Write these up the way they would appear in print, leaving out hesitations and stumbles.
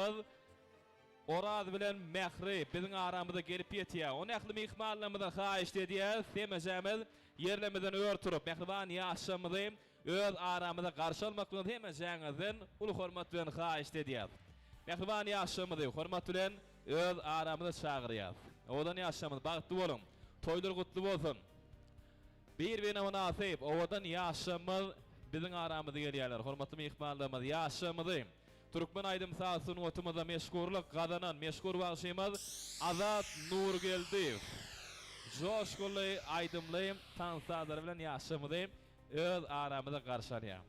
yaşamız Oraz bilen Mehri bizim aramızda gelip yetiyor. O nähli mihmanlarımızdan haýyş diýär. Semejemiz yerlemizden örtürüp mehriban yaşamyzy öz aramızda garşy almak bilen hemejäňizden ulu hormat bilen haýyş diýär. Mehriban yaşamyzy hormat bilen öz aramızda çagyrýar. Odan yaşamyz bagtly bolun. Toýlar gutly bolsun. Bir-birine münasip odan yaşamyz bizim aramızda gelýärler. Hormatly mihmanlarymyz yaşamyzy Türkmen aydym sağsın otumada meşgurluk kazanan meşgur bağışımız Azat Nurgeldiyev. Coşkulu aydımlıyım, tansadır bilen yaşamıdayım. Öz aramıda karşılayam.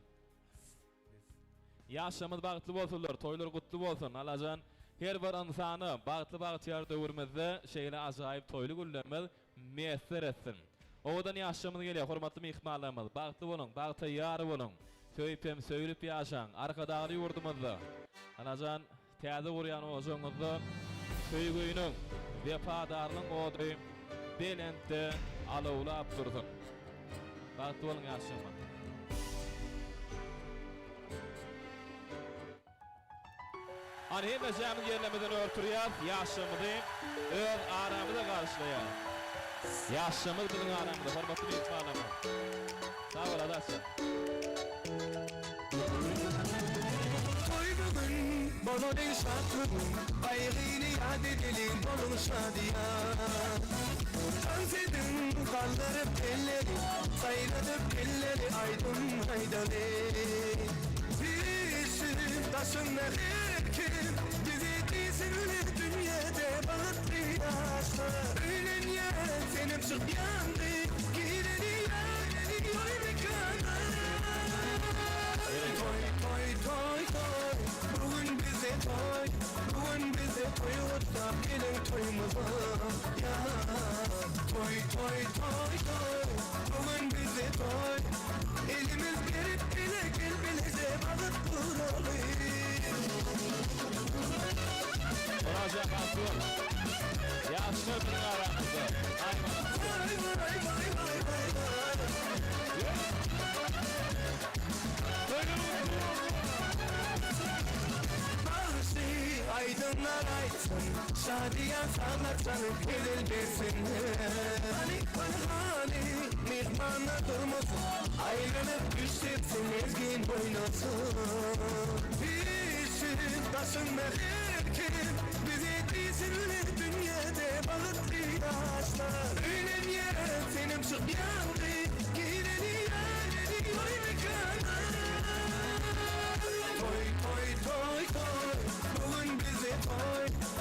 Yaşamız bağıtlı bolsunlar, toylar kutlu bolsun. Alacan her bir insanı bağıtlı döwürmizde şeýle ajaýyp toylu günlerimiz mesir etsin. Odan yaşamız geliyor, hormatly mihmanlarymız. Bağıtlı bolun, bağıtlı ýar bolun. Söýpem söýülip ýaşaň, arkadagy ýurdumyzda. Anajan täze gurýan oňuňyzda söýgüýüniň wefadarlygyň odury belentde alawlap durdy. Bagtly bolan ýaşama. Ani hemejämiz yerlemizden örtürýär, ýaşamyzy öz aramyzda garşylaýar. Ýaşamyz biziň aramyzda, hormatly mehmanlarymyz. Sag ol adasy. Bolorun şartın ayrını yad edelim bolun şadiya Dans edin kaldırıp elleri saylanıp elleri aydın haydalı Bir sürü taşın herkim bizi dizini dünyada bağıttı yaşlar Ölen yer senim çık yandı gireni yerleri yoy mekana Toy Bugün bize toyutlap gelin toyumuza ya Toy Bugün bize toy Elimiz berip bile gel bilece balık buralıyım Olacak asıl Yaşlı bir aramızda Aydınlar aysın, şadiyan sanatçanı gelil desinler Hani, mihmanla durmasın, ayrılıp düşsün ezgin boynasın Bir sürü taşın merkim, bizi dizinle dünyada bağıttı yaşlar Ölen yer senim çık yandı, gireni yerleri yoy mekana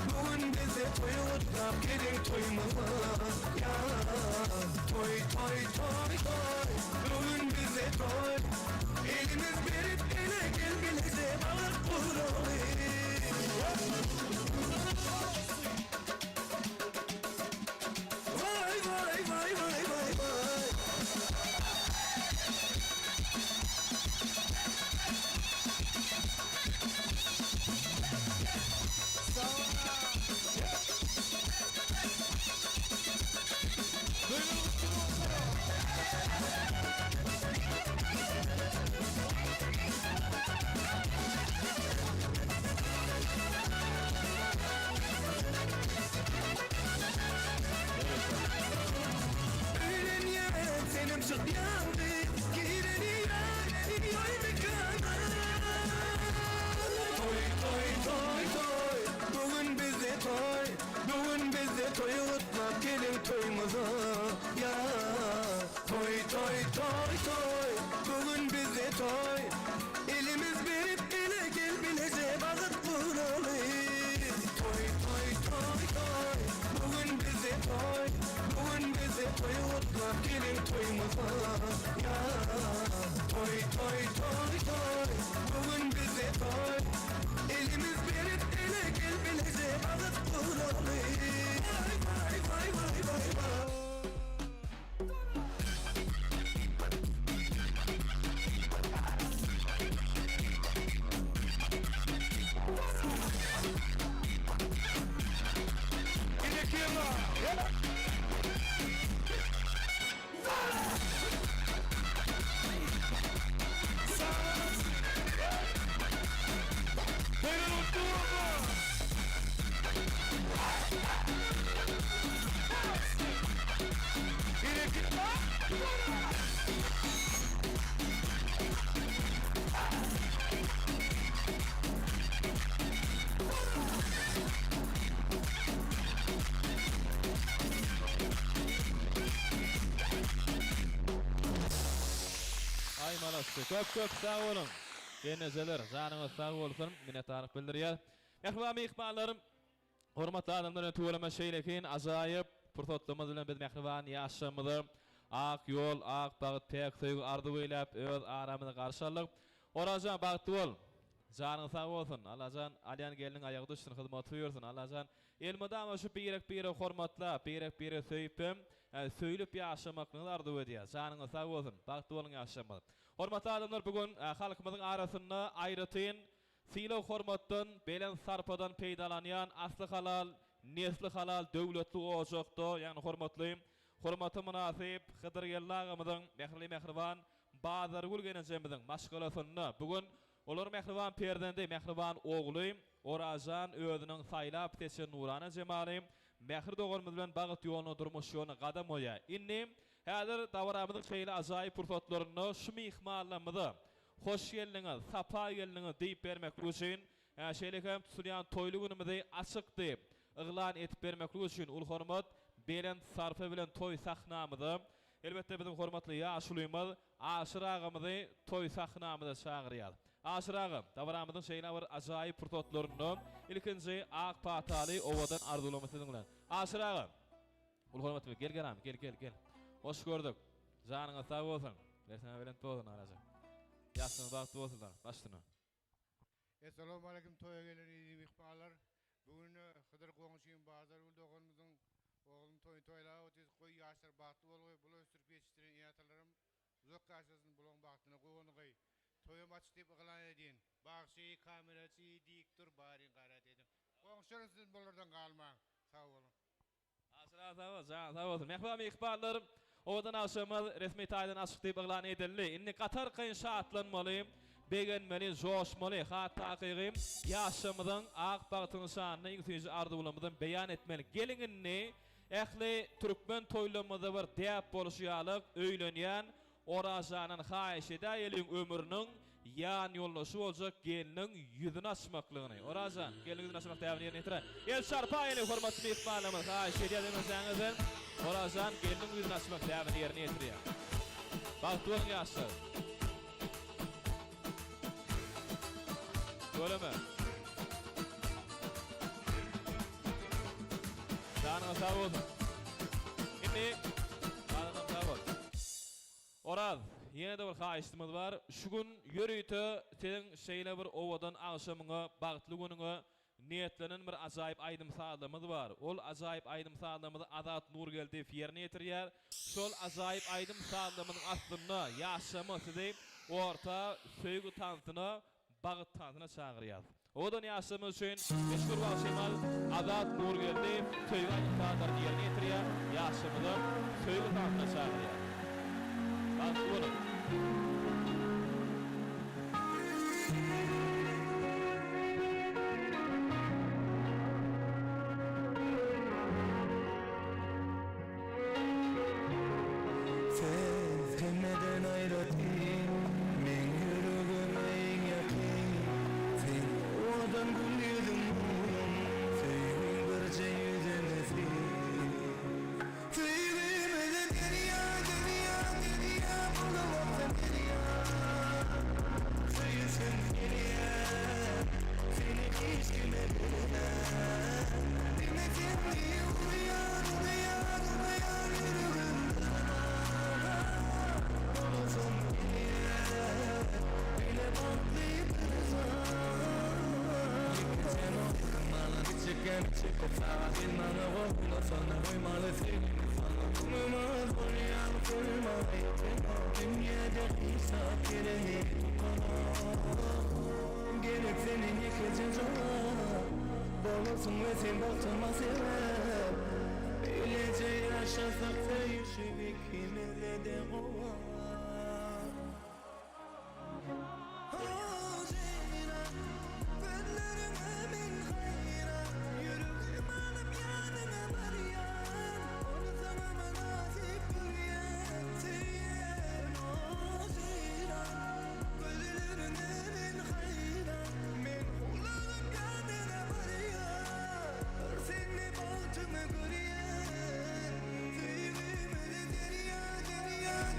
Bugün bize toyutlap gelin toyumuza ya Toy Bugün bize toy Elimiz berip ele gel bilece balık buralıyım Vay Ölen yer senim çık yandı gireni yerleri yoy mekana Toy Bugün bize toyutlap gelin toyumuza ya Toy Bugün bize toy Elimiz berip ele gel bilece bağıt buralıyım Toy Bugün bize toyutlap gelin toyumuza ya Toy Bugün bize toy Elimiz berip ele gel bilece bağıt buralıyım Vay Buyurun, Köp sağ olun. Genezeler, canınız sağ olsun. Minnettarlyk bildirýär. Mehriban mehmanlarym, hormatly adamlar, töwereme şeýlekin ajaýyp pursatlarymyz bilen biz mehriban ýaşamyzy ak ýol, ak bagyt pek söýgü ardy beýläp öz aramyny garşalyk. Orajan bagty bol. Canınız sağ olsun. Alajan alyan geliniň aýagy düşsün, hyzmaty ýörsin. Alajan elmedama şu birek hormatla, birek söýüpem, söýülip ýaşamaklygy ardy edýär. Canınız sağ olsun. Bagty bolun ýaşamaly. Hormatly adamlar, bugün halkymyzyň arasynda aýratyn silo hormatdan, belen sarpadan peýdalanýan asly halal, nesli halal döwletli ojakda, ýani hormaty münasip Hydyr Yellagymyzyň mehriban bazary gülgenejemizin maşgalasyny bugün olar mehriban perdendi, mehriban ogly Orajan özüniň saýlap teşen nurana jemaly mehri dogurmyz bilen bagyt ýoluny durmuş ýoluny gadam oýa. Inni häzir dawaramyzyň şeýle ajaýyp pursatlaryny şu mihmanlarymyzy hoş geldiňiz, sapa geldiňiz diýip bermek üçin şeýlekem tutulýan toýly günümizi açyk diýip yglan etip bermek üçin ul hormat belen sarfa bilen toy sahnamyzy elbetde bizim hormatly ýaşulymyz Aşyr agymyzy toy sahnamyza çagyrýar. Aşyr agam, dawaramyzyň şeýle bir ajaýyp pursatlaryny ilkinji ak pataly owadan arzulamasyny bilen. Aşyr agam, ul hormatly gel. Hoş gördük. Janyňyz sag bolsun. Bersen bilen toýdan araja. Ýaşyň bagty bolsunlar. Başlyna. Assalamu alaykum toýa gelen mehmanlar. Bugün Hydyr Goňşyň bazar uldoğanymyzyň oğlum toýla ötüz goý ýaşlar bagty bolgy, bula ösürüp ýetişdiren ýatalarym uzak gaşasyny bulan bagtyna goýanygy. Toýa maç diýip yglan edin. Bagşy, kameraçy, diktor baryň garat edin. Goňşyňyz bolardan galmaň. Sag bolun. Sağ olun. Mehriban mehmanlarym, owadan aşamaz resmi taýdan açyk diýip yglan edildi. Inni Katar kyn şatlanmaly, begenmeli, joşmaly, hatda hakyky ýaşamyzyň ak bagtyny şanyny ýüzüňizi ardy bulamydan beýan etmeli. Gelinini ähli türkmen toýlamyda bir diýip boluşýalyk öýlenýän Orajanyň haýyş edýän ömrüniň ýan ýollaşy boljak geliniň ýüzüni açmaklygyny. Orajan geliniň ýüzüni açmak täwini ýerine ýetiren. El şarpaýyny hormatly mehmanlarymyz haýyş edýän Orajan geliniň ýüzüni açmak täwini ýerine ýetirýär. Bagty bolan ýaşlar. Göreme. Canına sağ olun. Şimdi canına sağ olun. Oraz yine de bir haýyşymyz bar. Şu gün ýörüýte seň şeýle bir owadan agşamyňa bagtly günüňe niýetlenen bir ajaýyp aýdym sağlamymyz bar. Ol ajaýyp aýdym sağlamymyzy Azat Nurgeldi ýerine ýetirýär. Şol ajaýyp aýdym sağlamymyň aslynda ýaşamy sizi orta söýgü tantyna bagyt tantyna çagyrýar. Odan ýaşamy üçin meşhur başymal Azat Nurgeldi söýgü tantyny ýerine ýetirýär. Ýaşamyny söýgü tantyna çagyrýar. Bakın. Sevmeden ayrıldın, men yüreğime en yakın. Sen odan gülüyordun oğlum, senin birce yüzünesi. Sevmeden dünya bulamazsın dünya. Sayısın dünya, seni hiç kime bilemem. Demedim diye uyan yüreğimden. Olsun dünya, bile baklayıp kızar. Yıkıcın olmalı, çıkan çıkıp sağın bana olmalı. Sana uymalı senin sana umumaz olyan kurmayı. Dünyada hesap yerine gelip senin yıkıcın olmalı. Bolursun ve sen baktıma sebep. Öylece yaşasak da yaşayıp ikimizle de olar.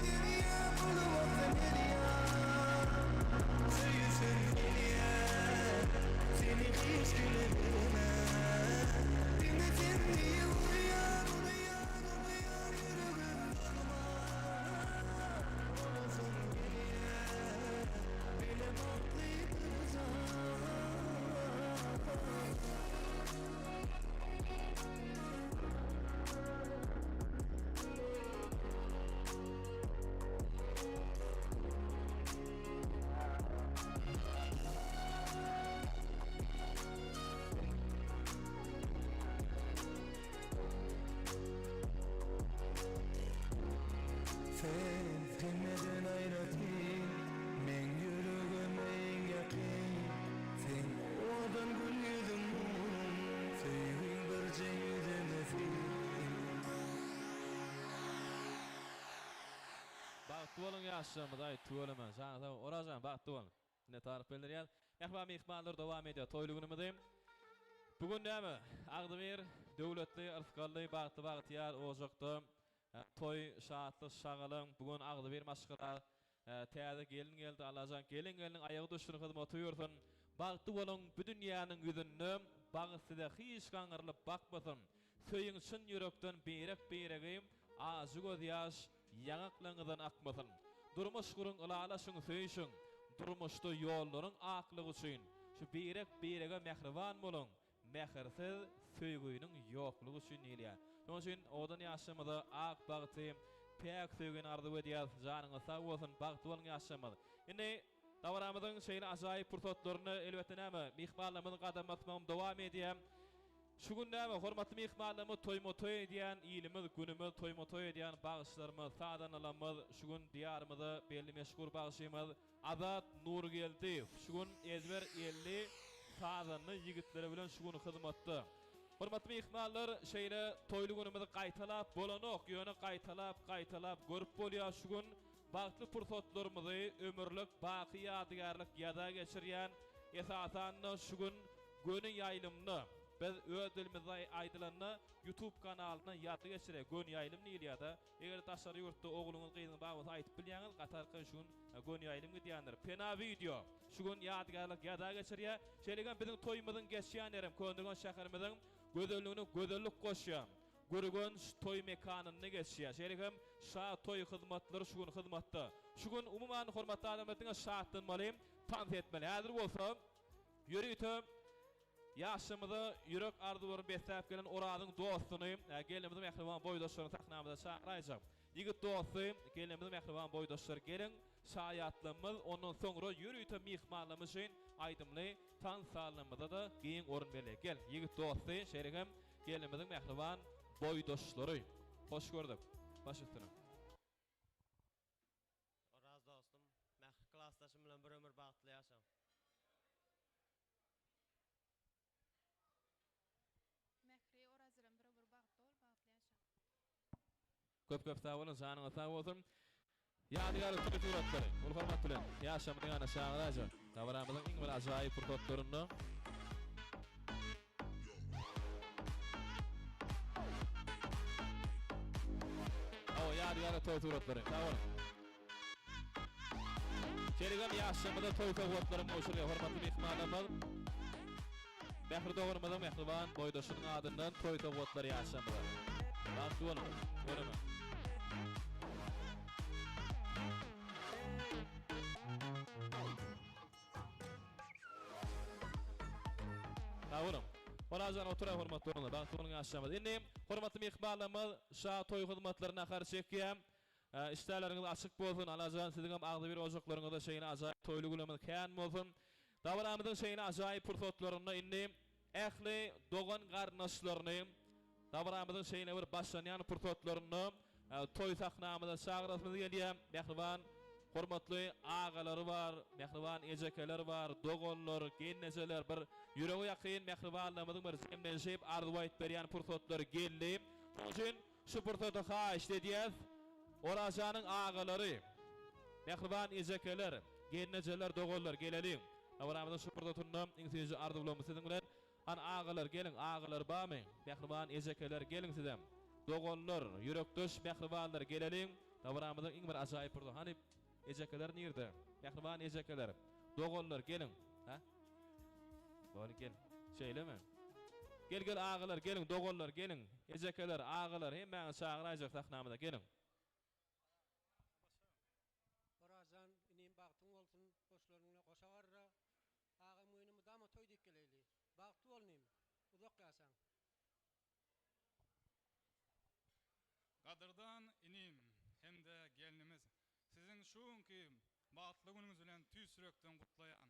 Dünya Bagtly bolun ýaşamyda aýtyp ölemen. Jaňa orajan bagtly bolun. Ne tarif bildirýär. Ähbam ihmallar dowam edýär. Toýly günümizde. Bugun näme? Agdymyr döwletli yrfgally bagtyar ojakda toy şaatly şagalyň bugun Agdymyr maşgala täze gelin geldi alajan gelin aýagy düşürüň hyzmaty ýursun. Bagty bolun bu dünýäniň ýüzünde bagtyda hiç gaňrylyp bakmasyn. Söýüň çyn ýürekden berek azy göz ýaş ýaňaklaryňdan akmasyn. Durmuş gurun ulalaşyň söýüşüň, durmuşda ýollaryň aklygy üçin şu berege mehriban bolun. Mehirsiz söýgüýüniň ýoklugy üçin ýelýär. Şoň üçin odan ýaşamada ak bagty pek söýgün ardy edýär. Janyňyz sag bolsun, bagty bolan ýaşamady. Indi dawaramyzyň şeýle ajaýyp pursatlaryny elbetde näme? Mihmallamyň gadam atmam dowam edýär. Şu gün näme? Hormatly mihmallamy toy edýän, ýylymyz, günümiz toy edýän bagyşlarymyz, sadan alamyz, şu gün diýarymyzda belli meşgul bagyşymyz Azat Nurgeldiýew. Şu gün ezber 50 sazanly ýigitleri bilen şu gün hyzmatda. Hormatly mihmallar, şeýle toýly günümizi gaýtalap bolanok, ýöne gaýtalap görüp bolýar şu gün bagtly pursatlarymyzy ömürlük baky ýadygarlyk ýada geçirýän esasan şu gün göni ýaýlymny biz öz dilimizde aýdylanyny YouTube kanalyna ýady geçirek. Gön ýaýlym diýilýär. Eger taşary ýurtda ogluňyz gyzyň bagysy aýtyp bilýäňiz, gatarky şu gün gön ýaýlym diýýändir. Pena video. Şu gün ýadygarlyk ýada geçirýär. Şeýlegan biziň toýumyzyň geçýänlerim, köndürgän şäherimiziň gözelligini gözellik goşýar. Görgön toy mekanyny geçýär. Şeýlegan şa toy hyzmatlary şu gün hyzmatda. Şu gün umumyň hormatly adamlaryňa şahatlanmaly, tanzih etmeli. Häzir bolsa ýürüýtüm ýaşamyda ýürek ardy borup besläp gelen oradyň dostuny, gelinimiz mehriban boýdaşlaryny sahnamyza çakyraýjak. Ýigit dosty, gelinimiz mehriban boýdaşlar geliň, şaýatlarymyz ondan soňra ýürüýtüm mihmallamyjyn aýdymly tan salnamyda da giň orun berle. Gel, ýigit dosty, şeýlegem gelinimiziň mehriban boýdaşlary. Hoş gördük. Baş üstüne. Oraz dostum, mähri klassdaşym bilen bir ömür bagtly ýaşam. Mehri orazırım bir bagtly ol, bagtly ýaşa. Köp sag bolun, janyňyz sag bolsun. Ýadygar suretlary, ul hormat bilen ýaşamyň ýana şaňyraýjak. Dawaramyzyň iň bir ajaýyp pursatlaryny ýadygar suretlary. Sag bolun. Şeýlegem ýaşamyda toy suretlaryny oşurýar hormatly mehmanlar. Mehri dogurmadan mehriban boýdaşynyň adyndan toy suretlary ýaşamyda. Bagtly bolun. Göreme. Tawurum. Orajan oturan hormatlaryny, bagtly bolan ýaşamyda. Indi hormatly mehmanlarymyz şa toy hyzmatlaryna garşy çekýär. İşlerleriniz açık bolsun, alajan sizin hem Agdymyr ojaklaryňyzda şeýle ajaýyp toýly gülemiz kän bolsun. Dawaramyzyň şeýle ajaýyp pursatlaryny indi ähli dogan garnaşlaryny, dawaramyzyň şeýle bir başlanýan pursatlaryny toy sahnamyda çagyrasymyz gelýär. Mehriban hormatly agalary bar, mehriban ejekeler bar, dogonlar, gennejeler bir ýüregi ýakyn mehribanlymyzyň bir semlenşip arzuw aýtyp berýän pursatlary geldi. Şoň şu pursatda haýyş edýär. Orajanyň agalary, mehriban ejekeler, gennejeler, dogonlar gelelim. Dawaramyzyň şu pursatynda iňsiji arzuw bilen siziň bilen an agalar gelin, agalar bamy, mehriban ejekeler gelin sizem. Dogonlar, ýürekdöş mehribanlar gelelim. Dawaramyzyň iň bir ajaýyp pursat. Hani ejekeler nirde? Mehriban ejekeler, dogonlar gelin. Ha? Bolu gel. Şeýlemi? Gel agalar gelin, dogonlar gelin, ejekeler, agalar hemmäň çagyraýjak sahnamyda gelin. Orajan inim bagtyň bolsun, boşlaryňla goşa garra. Ağa moýnumy dama toý dip geleli. Bagty bolnym, uzak ýaşaň. Gadyrdan inim hemde gelinimiz siziň şu günkü bagtly günüňiz bilen tüýsürekden gutlaýan,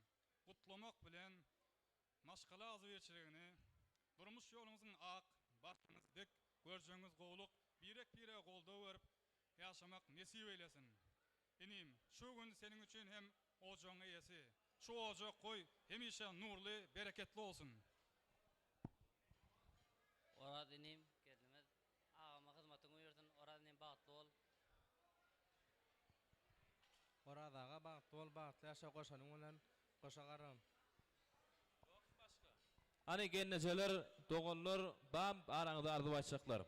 gutlamak bilen maşgala azyp geçiregini, durmuş ýoluňyzyň ak, başyňyz dik, görjeňiz gowluk, birek goldaw berip ýaşamak nesip eýlesin. Inim, şu gün seniň üçin hem ojaň eýesi, şu ojak goý hemişe nurly, bereketli bolsun. Orad inim, gelinimiz, ağama hyzmatyňy ýursun, orad inim bagtly bol. adaga bagtly bol, bagtly ýaşa goşanyň bilen goşagarym. Ani gennejeler, dogonlar, bam araňyzda ardy başlyklar.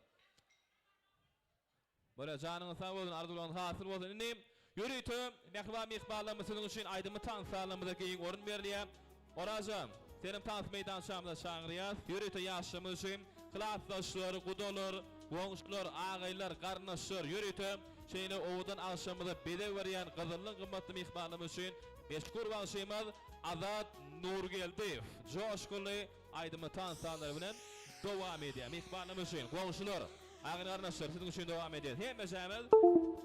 Böyle janyňyz sag bolsun, ardylaryň hasyl bolsun. Indi ýürüýtü, mehriban mihballarymyzyň üçin aýdymy tansalymyzdaky iň orun berilýär. Oraja, senin tans meydançamda şaňyrýas. Ýürüýtü ýaşamy üçin klassdaşlar, gudalar, goňşular, agylar, garnaşlar ýürüýtü. Şeýle owudan akşamda bede berýän gyzylly gymmatly mihballarymyz üçin meşgul bolşymyz Azat Nurgeldiýew. Joşguly aýdymy tansalary bilen dowam edýär. Mihballarymyz üçin goňşular, agylar, garnaşlar siziň üçin dowam edýär. Hemmejämiz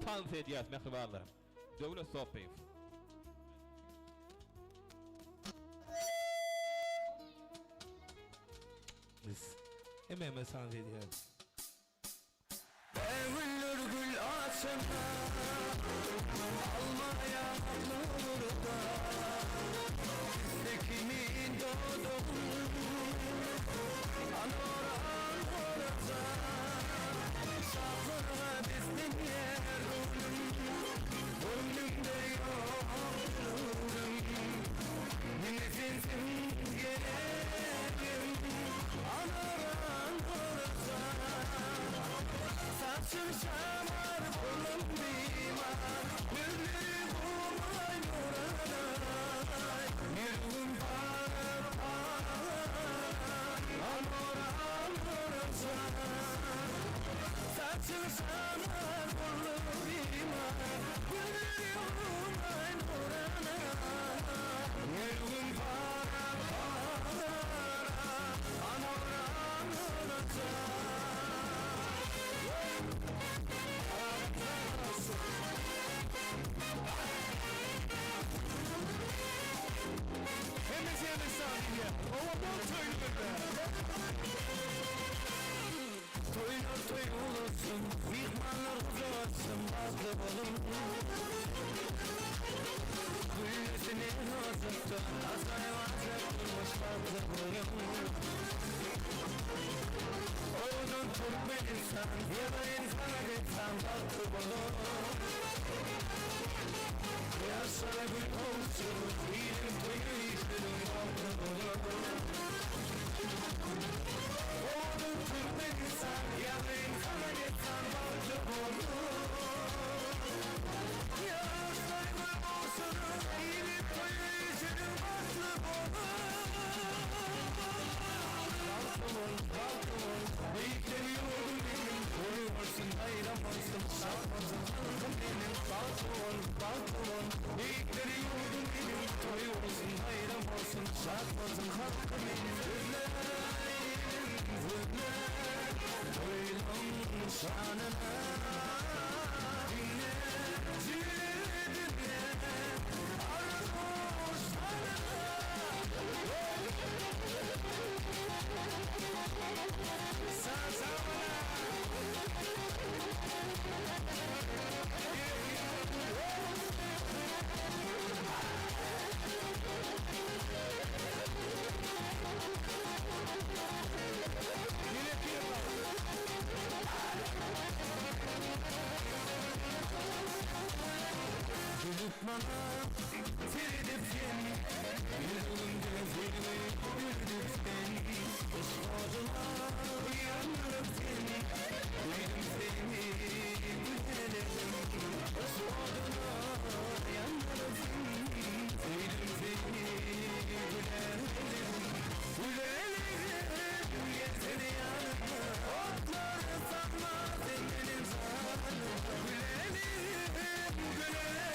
tans edýäs mehribanlar. Döwlet Sopiýew. Biz hemen sans ediyoruz. Güller gül açana almaya burada Bizdekinin doğdum anoran orada Şafırga bizden yer Gönlümde yok Nefesim gereğim anoran orada Saçım şamar, kolum bimar Güllerim umay nuranay Yüreğim para anoran orada Saçım şamar, kolum bimar Güllerim umay nuranay Yüreğim para anoran orada Toylar toyulasın, mihmanlar uzatsın, bazı balım Güllesini hazırda, azay vazir durmuş bazı balım Oğudun Türkmen insan, ya da insana insan bazı balım Yaşara gül olsun, ilim toyu yıkırım bazı balım Oğudun Türkmen insan, ya da insana insan bazı balım Yaşara gül olsun, ilim toyu yıkırım bazı balım Beklemiyorum benim, koruyorsun ayıramazsın Şahmazın halkım benim, balkon, balkon Beklemiyorum benim, koruyorsun ayıramazsın Şahmazın halkım benim, zürlerim, zürler Koylum şanına, dinle, dinle Arhoş şanına Bana seridip sen Yüzüm gözlerimi güldük sen Ismarına yanırıp sen Duydum seni gülelim Ismarına yanırıp sen Duydum seni gülelim Gülelim gelsene yanıma Otları sanma sen benim sanım Gülelim gülelim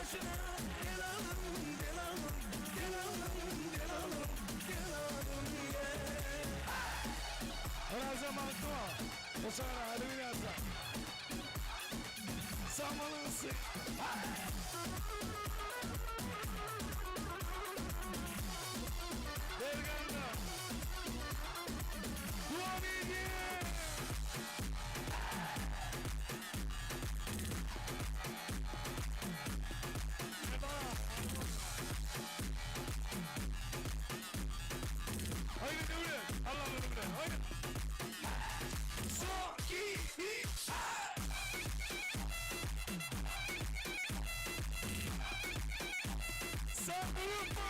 başına. Gel alım, gel alım, gel alım, gel alım, gel alım, gel. Razı Malkma, o sana halimi yazsa. Samalısın. Derganda. Duamidi. Haydi dövüle. Allah'ım dövüle. Haydi. Soki. Sabırma.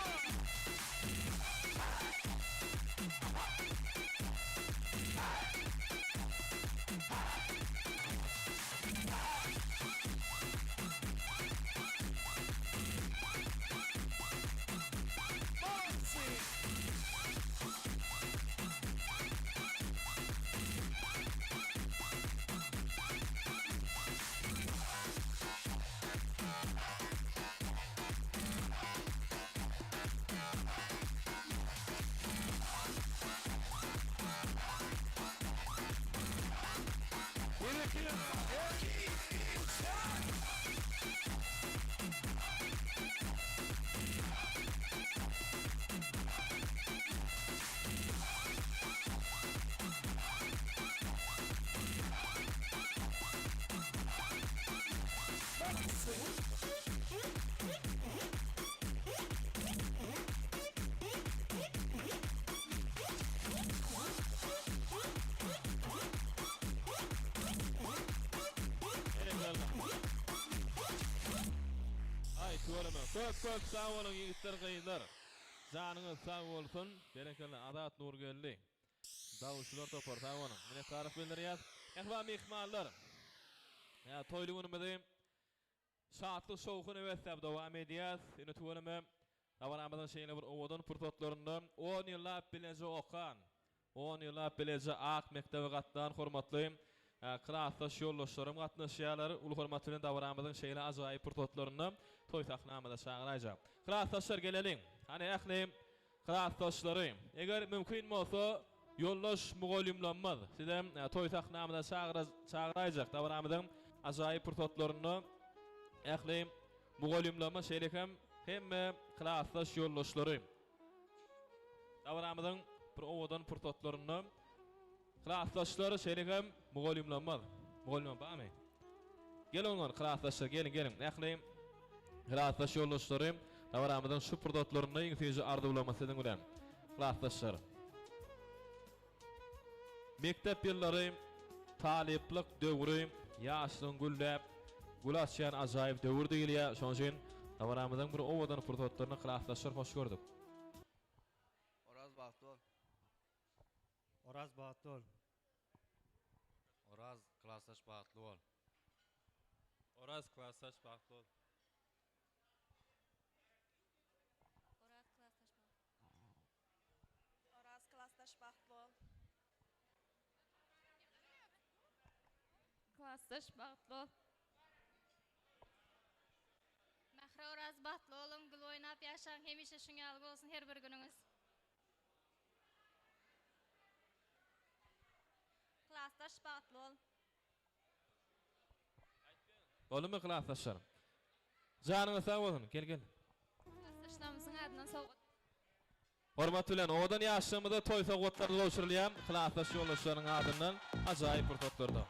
Ay tuvalama. Çok sağ olun yiğitler kayınlar. Canınız sağ olsun. Bereketli adat nur geldi. Davuşlar topar sağ olun. Mine tarif bildiriyat. Ehva mihmallar. Ya toyluğunu bedeyim. Saatlı soğukun evet devam ediyat. Yine tuvalama. Davaramadan şeyle bir ovadan pırtotlarında 10 yıllar bilece okan. 10 yıllar bilece ak mektebi kattan hormatlıyım. Kıraatlaş yollaşlarım katnaşıyalar. Ulu hormatıyla davaramadan şeyle azayı pırtotlarında toy taknamada çağıracağım. Kıraatlaşlar gelelim. Hani ehlim kıraatlaşları. Eğer mümkün olsa yollaş muğolimlanmaz. Sizden toy taknamada çağıracak davaramadan azayı pırtotlarında ehlim muğolimlanma şeylekem hem kıraatlaş yollaşları. Davaramadan bir ovadan pırtotlarında kıraatlaşları şeylekem muğolimlanmaz. Muğolimlanmaz mı? Gelin onlar kıraatlaşlar gelin. Ehlim kıraatlaş yollaşları. Davaramadan şu pırtotlarında İngilizce ardı bulaması edin ulan. Kıraatlaşlar. Mektep yılları taliplik dövrü yaşlığın güllep gulaşyan azayip dövür değil ya. Şoň üçin davaramadan bir ovadan pırtotlarına kıraatlaşlar hoş gördük. Oraz Bahtol. Oraz Bahtol. Oraz klasaş Bahtol. Oraz klasaş Bahtol. Oraz klassdaş Bahtol. Klassdaş Bahtol. Mahra Oraz Bahtolum gül oynap yaşaň hemişe şuňaly bolsun her bir günüňiz. Klassdaş Bahtol. Olur mu kıraatlaşlar? Canınız sağ olsun. Gel. Klassdaşlarymyzyň adyna sowgat. Hormat bilen odan ýaşlymyzda toy sowgatlar goşurulýan kıraatlaş yollaşlaryň adyndan ajaýyp bir totlardy.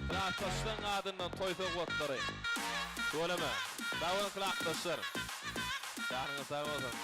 Kıraatlaşlaryň adyndan toy sowgatlary. Dolama. Dawon kıraatlaşlar. Canınız sağ olsun.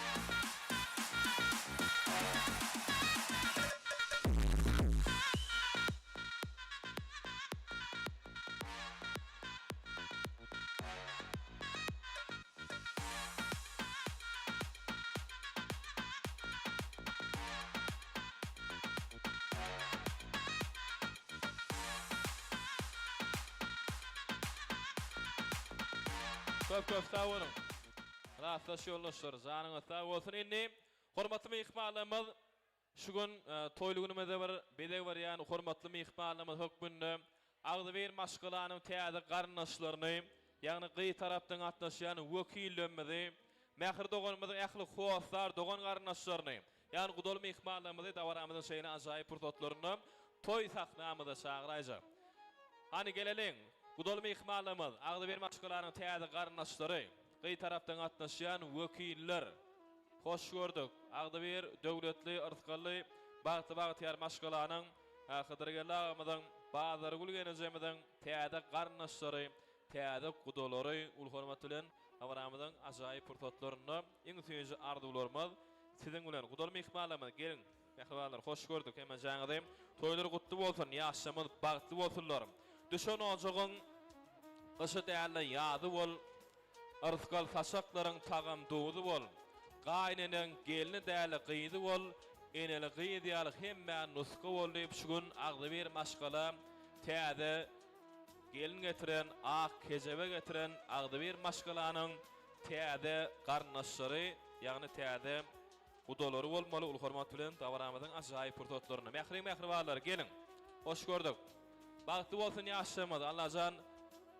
Köp sağ olun. Kıraatlaş yollaşlar. Canınız sağ olsun. Indi hormatly mehmanlarymyz şu gün toyluğunumuzda bir bedeg var yani hormatly mehmanlarymyz hökmünde agdy bir maşgulanyň täze garnaşlaryny ýagny gyý tarapdan atnaşýan wekillemidi, mähir doganymyzyň ähli howaslar, dogan garnaşlaryny, ýagny gudaly mehmanlarymyzy dawaramyzyň şeýle ajaýyp pursatlaryny toy sahnamyda çagyraýjak. Hani geleliň, gudaly mehmanlarymyz, Agdyber maşgalarynyň täze garnaşlary, gyý tarapdan atnaşýan wekiller. Hoş gördük. Agdyber döwletli, yrtqaly, bagty-bagty maşgalanyň Hydyrgelagymyzyň bazary gülgenejemizden täze garnaşlary, täze gudalary ul hormat bilen dawaramyzyň ajaýyp pursatlaryny iň süýji arzuwlarymyz siziň bilen gudaly mehmanlarymyz gelin. Mehmanlar hoş gördük. Hemen jaňydy toýlary gutly bolsun, ýaşamyz bagtly bolsunlar. Düşen ojagyň gysy däli ýady bol, yrtkal saçaklaryň tagam doýdy bol. Gaýnanyň gelini däli gyýdy bol, eneli gyýdy ýaly hemme nuska bol diýip şugun Agdyber maşgala täze gelin getiren, ak kejebe getiren Agdyber maşgalanyň täze garnaşlary, ýagny täze gudalary bolmaly ul hormat bilen dawaramyzyň ajaýyp pursatlaryny. Mähri barlar gelin. Hoş gördük. Bagtly bolsun ýaşamyz, Allahan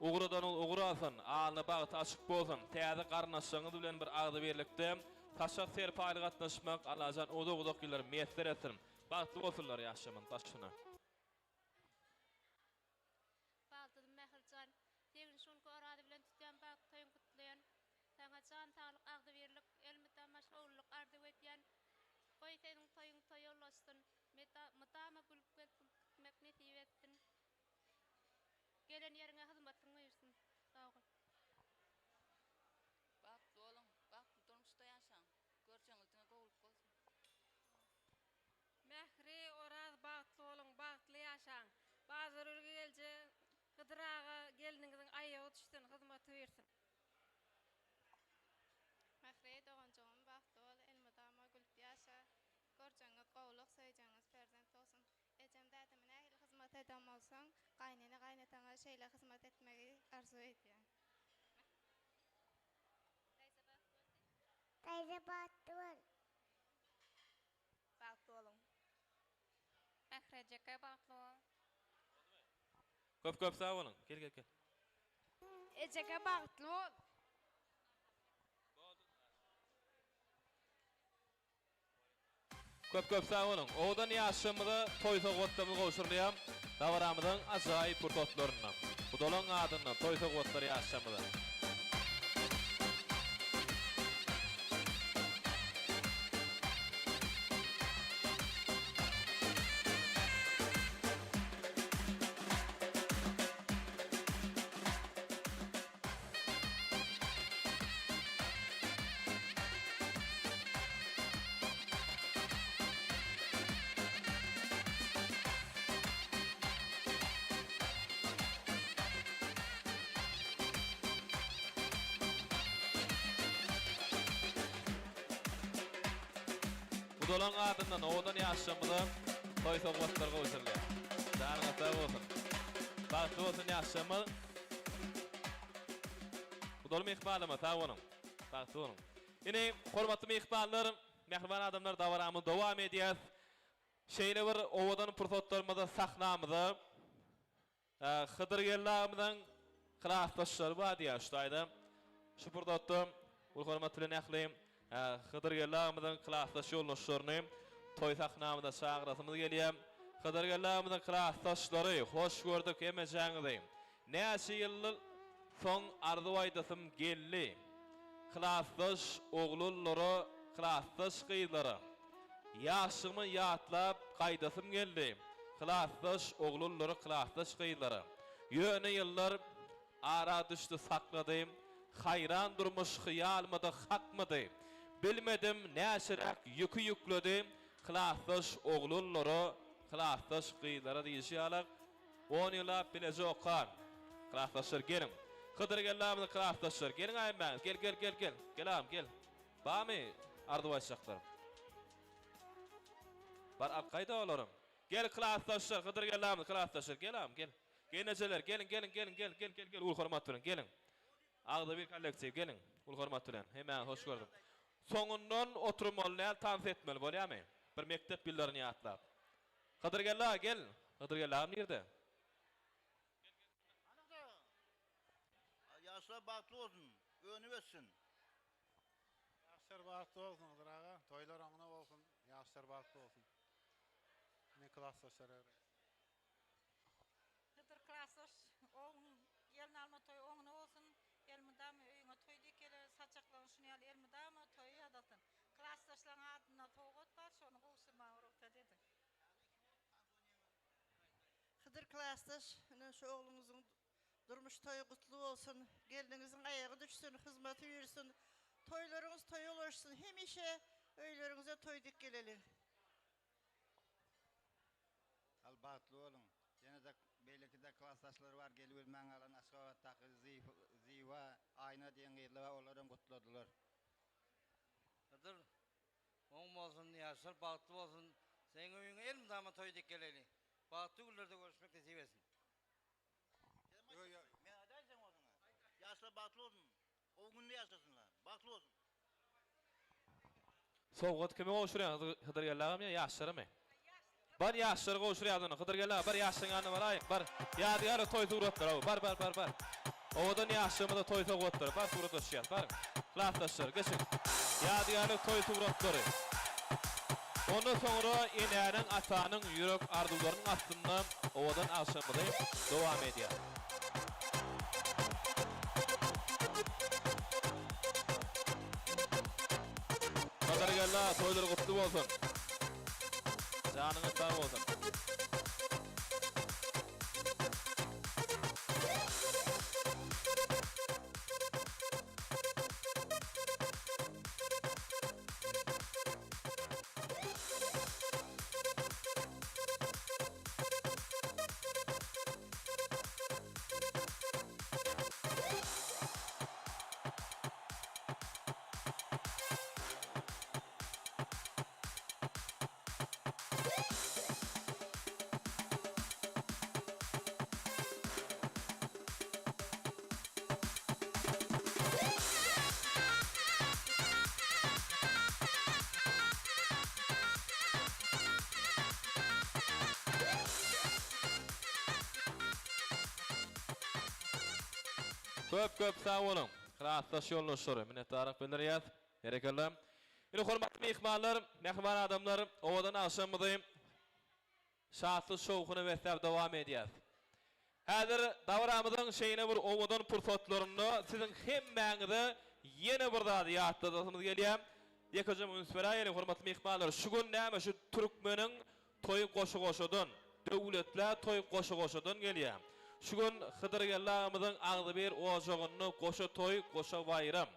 ugradan ugrasyn, alyny bagty açyk bolsun. Täze garnaşlaryňyz bilen bir Agdyberlikde taşak serpaýly gatnaşmak Allahan oda-oda ýyllar meýetler etsin. Bagtly bolsunlar ýaşamyň taşyna. Bagtyny Mähirjan, degin şonky arady bilen tutýan bagty toýun gutlaýan, taňa jan taýlyk Agdyberlik, elmydam maşgullyk ardy etýän, goý seniň toýuň toýulaşdyn, mutama gülüp gelsin, gitmek nesip etsin. Gelen ýeriňe hyzmatyň bersin. Sag ol. Bagtly bolun, bagtly durmuşda ýaşaň. Görçeňiz diňe gowulyp bolsun. Mähri oraz bagtly bolun, bagtly ýaşaň. Bazar ülge gelje, Hydyraga geliniňiziň aýagy düşsün, hyzmaty bersin. Mähri doganjygyň bagtly bol, elmydama gülüp ýaşa. Görçeňiz gowuluk söýjeňiz perzent bolsun. Ejem dädimine ähli hyzmat edem bolsaň, gaýnany gaýnataňa şeýle hyzmat etmegi arzu edýär. Taýza bagtly bol. Bagtly bolun. Mährejeke bagtly bol. Köp sag bolun. Gel. Ejeke bagtly bol. Köp sag bolun. Odan ýaşamyda toýsa gotdamy gowşurlaýam. Dawaramyzyň ajaýyp pursatlaryny. Gudalaň adyny toýsa gotlary ýaşamyda. Gudalaň adyny odan ýaşamyda toýsa gotlary gowşurlaýar. Daňa sag bolsun. Bagtly bolsun ýaşamyz. Gudaly mehmanlarymyz sag bolun. Bagtly bolun. Ine hormatly mehmanlar, mehriban adamlar dawaramyz dowam edýär. Şeýle bir owadan pursatlarymyzda sahnamyzda Hydyrgelagymyzyň klassdaşlary bar diýär şuýda. Şu pursatda ul hormat bilen ähli Hydyrgelagymyzyň klassdaş ýoldaşlaryny toý sahnamyda çagyrasymyz gelýär. Hydyrgelagymyzyň klassdaşlary hoş gördük hemme jaňyzy. Näçe ýyllar soň arzu aýdasym geldi. Klassdaş oglulary, klassdaş gyzlary. Ýaşymy ýatlap gaýdasym geldi. Klassdaş oglulary, klassdaş gyzlary. Ýöne ýyllar ara düşdi sakladym. Hayran durmuş hyýalmyda hakmydy. Bilmedim näşerak ýükü ýükledim. Klassdaş oglulary, klassdaş gyzlary diýýärler. 10 ýyllap bilejek okan. Klassdaşlar gelin. Hydyrgelagymyň klassdaşlar gelin aýman. Gel. Gelam gel. Bamy ardy başlaklar. Bar alqaýda olarym. Gel klassdaşlar, Hydyrgelagymyň klassdaşlar gelam gel. Genejeler gelin. Ul hormat bilen gelin. Agdyber kollektiw gelin. Ul hormat bilen. Hemen hoş gördüm. Soňundan oturmaly, tans etmeli bolýarmy? Bir mektep ýyllaryny ýatlap. Hydyrgelag gel. Hydyrgelagym nerede? Yaşlar bağlı olsun. Önü ötsün. Yaşlar bağlı olsun Hıdır ağa. Toylar oňuna bolsun. Yaşlar bağlı olsun. Ne klassdaşlar öyle. Hıdır klassdaş oğlum gelin alma toy oňuna bolsun. Elmidam öýüňe toy dikele saçaklaryň şunu ýaly elmidam toy ýadasyn. Klassdaşlaryň adyna togat bar şonu gowşurma urukda dedi. Hıdır klassdaş şu oğlumuzun durmuş toyu kutlu olsun. Geldiğinizin ayağı düşsün, hizmeti yürüsün. Toylarınız toy olursun. Hemişe öylerinize toy dik gelelim. Albatlı olun. Yine de belki de klassdaşlar var. Gelip bilmen alan Aşgabat'taki Ziva, Ayna diyen yerler onlardan kutladılar. Hıdır, oň bolsun, yaşlar bagtly bolsun. Sen öýüňe elmidama toy dik geleli. Bagtly günlerde görüşmek nasip etsin. Men adaysan oňa. Yaşlar batlı olsun. O günde yaşasınlar. Batlı olsun. Sowgat kime goşurýar Hıdır gellägem ýa ýaşlarmy? Bar ýaşlar goşurýar onu Hıdır gelläg bar ýaşlaňany bar aýyk bar. Ýadygar toy suratlar bar. Owadan ýaşlymyda toy suratlar bar surat düşýär bar. Klassdaşlar geçin. Ýadygar toy suratlary. Ondan sonra inäniň atanyň ýürek arzuwlarynyň astyndan owadan alşamydy dowam edýär. Hıdır gelläg toylar gutly bolsun. Janyňyz sag bolsun. Köp sağ olun. Klassdaş ýoldaşlary, minnetdarlyk bildirýär. Berekeler. Ýene hormatly mehmanlar, mehman adamlar, owadan aşamydy. Şatly şowkyny beslep dowam edýär. Häzir dawramyzyň şeýine bir owadan pursatlaryny siziň hemmäňize ýene bir zat ýatladymyz gelýär. Ýekajam ünsbera ýene hormatly mehmanlar, şu gün näme şu türkmeniň toy goşy-goşydan, döwletler toy goşy-goşydan gelýär. Şu gün Hıdır gellägimizin agdy bir ojagyny goşa toy, goşa bayram.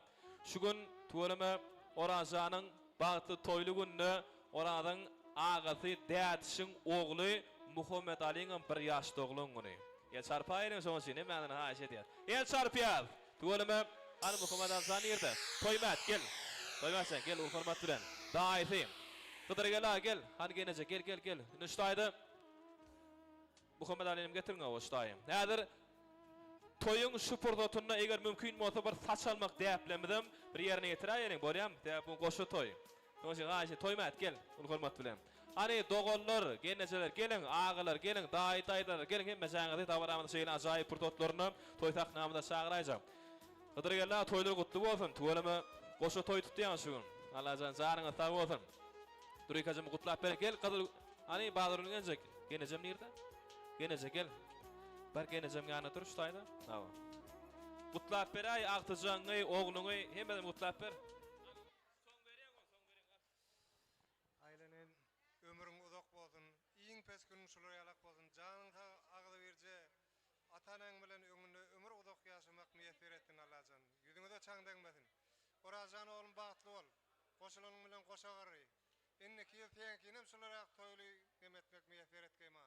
Şu gün tuweleme Orazanyň bagtly toyly günde Orazyň agasy dädişiň ogly Muhammed Aliň bir ýaşly oglan güni. Ýa çarpaýyň soňsy näme haýş edýär. Ýa çarpýar. Tuweleme Ali Muhammed Azan ýerde. Toýmat gel. Toýmat sen gel hormat bilen. Daýsy. Hıdır gelläg gel. Hani geneje gel. Nüştaýdy. Muhammed Ali'nim getirin o ştaýym. Häzir toyuň şu purdatyna eger mümkin bolsa bir saç almak däplemedim, bir ýerine ýetirýärin bolýam, däp bu goşa toy. Toňy gaýşy toýmat gel, ul hormat bilen. Hani dogallar, genejeler gelin, agalar gelin, daýdaýlar gelin, hemme jaňyzy tabaramyny şeýle ajaýyp purdatlaryny toy taknamyda çagyraýjak. Hıdır gelläg toylar gutly bolsun, tuweleme goşa toy tutýan şu gün. Allahan jaryňy sag bolsun. Durykajym gutlap berek gel, gadyr hani bagdyryň genjek, genejem nerede? Geneje gel. Bar genejem ýanyna dur ştaýda. Hawa. Gutlap beräý agtyjaňy, ogluňy hemme gutlap ber. Aýlenen ömrüň uzak bolsun, iň peskin şular ýalak bolsun, janyň agdy berje, atanaň bilen öňünde ömür uzak ýaşamak meýefer etdiň Allahan. Ýüzüňe de çaň degmesin. Orazan oğlum bagtly bol. Goşularyň bilen goşa gary. Enneki ýyl teňkinem şular toýly demetmek meýefer etgeýma.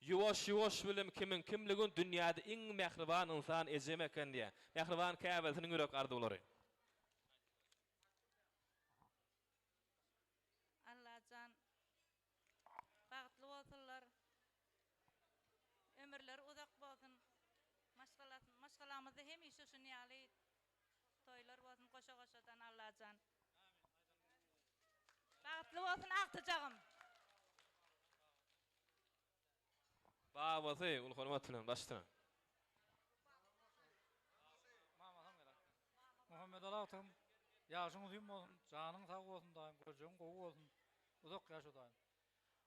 Yuwaş bilim kimin kimligin dünýäde iň mehriban insan ejem eken diýär. Mehriban käbesiniň ýürek arzuwlary. Allahan bagtly bolsunlar. Ömürleri uzak bolsun. Maşgalamyzda hemişe şunu ýaly toylar bolsun, goşa-goşadan Allahan. Bagtly bolsun agtyjagym. Babasy ul hormat bilen başlaýan. Mehmet Alatım, yaşın uzun olsun, canın sağ olsun daim, gözün kovu olsun, uzak yaşı daim.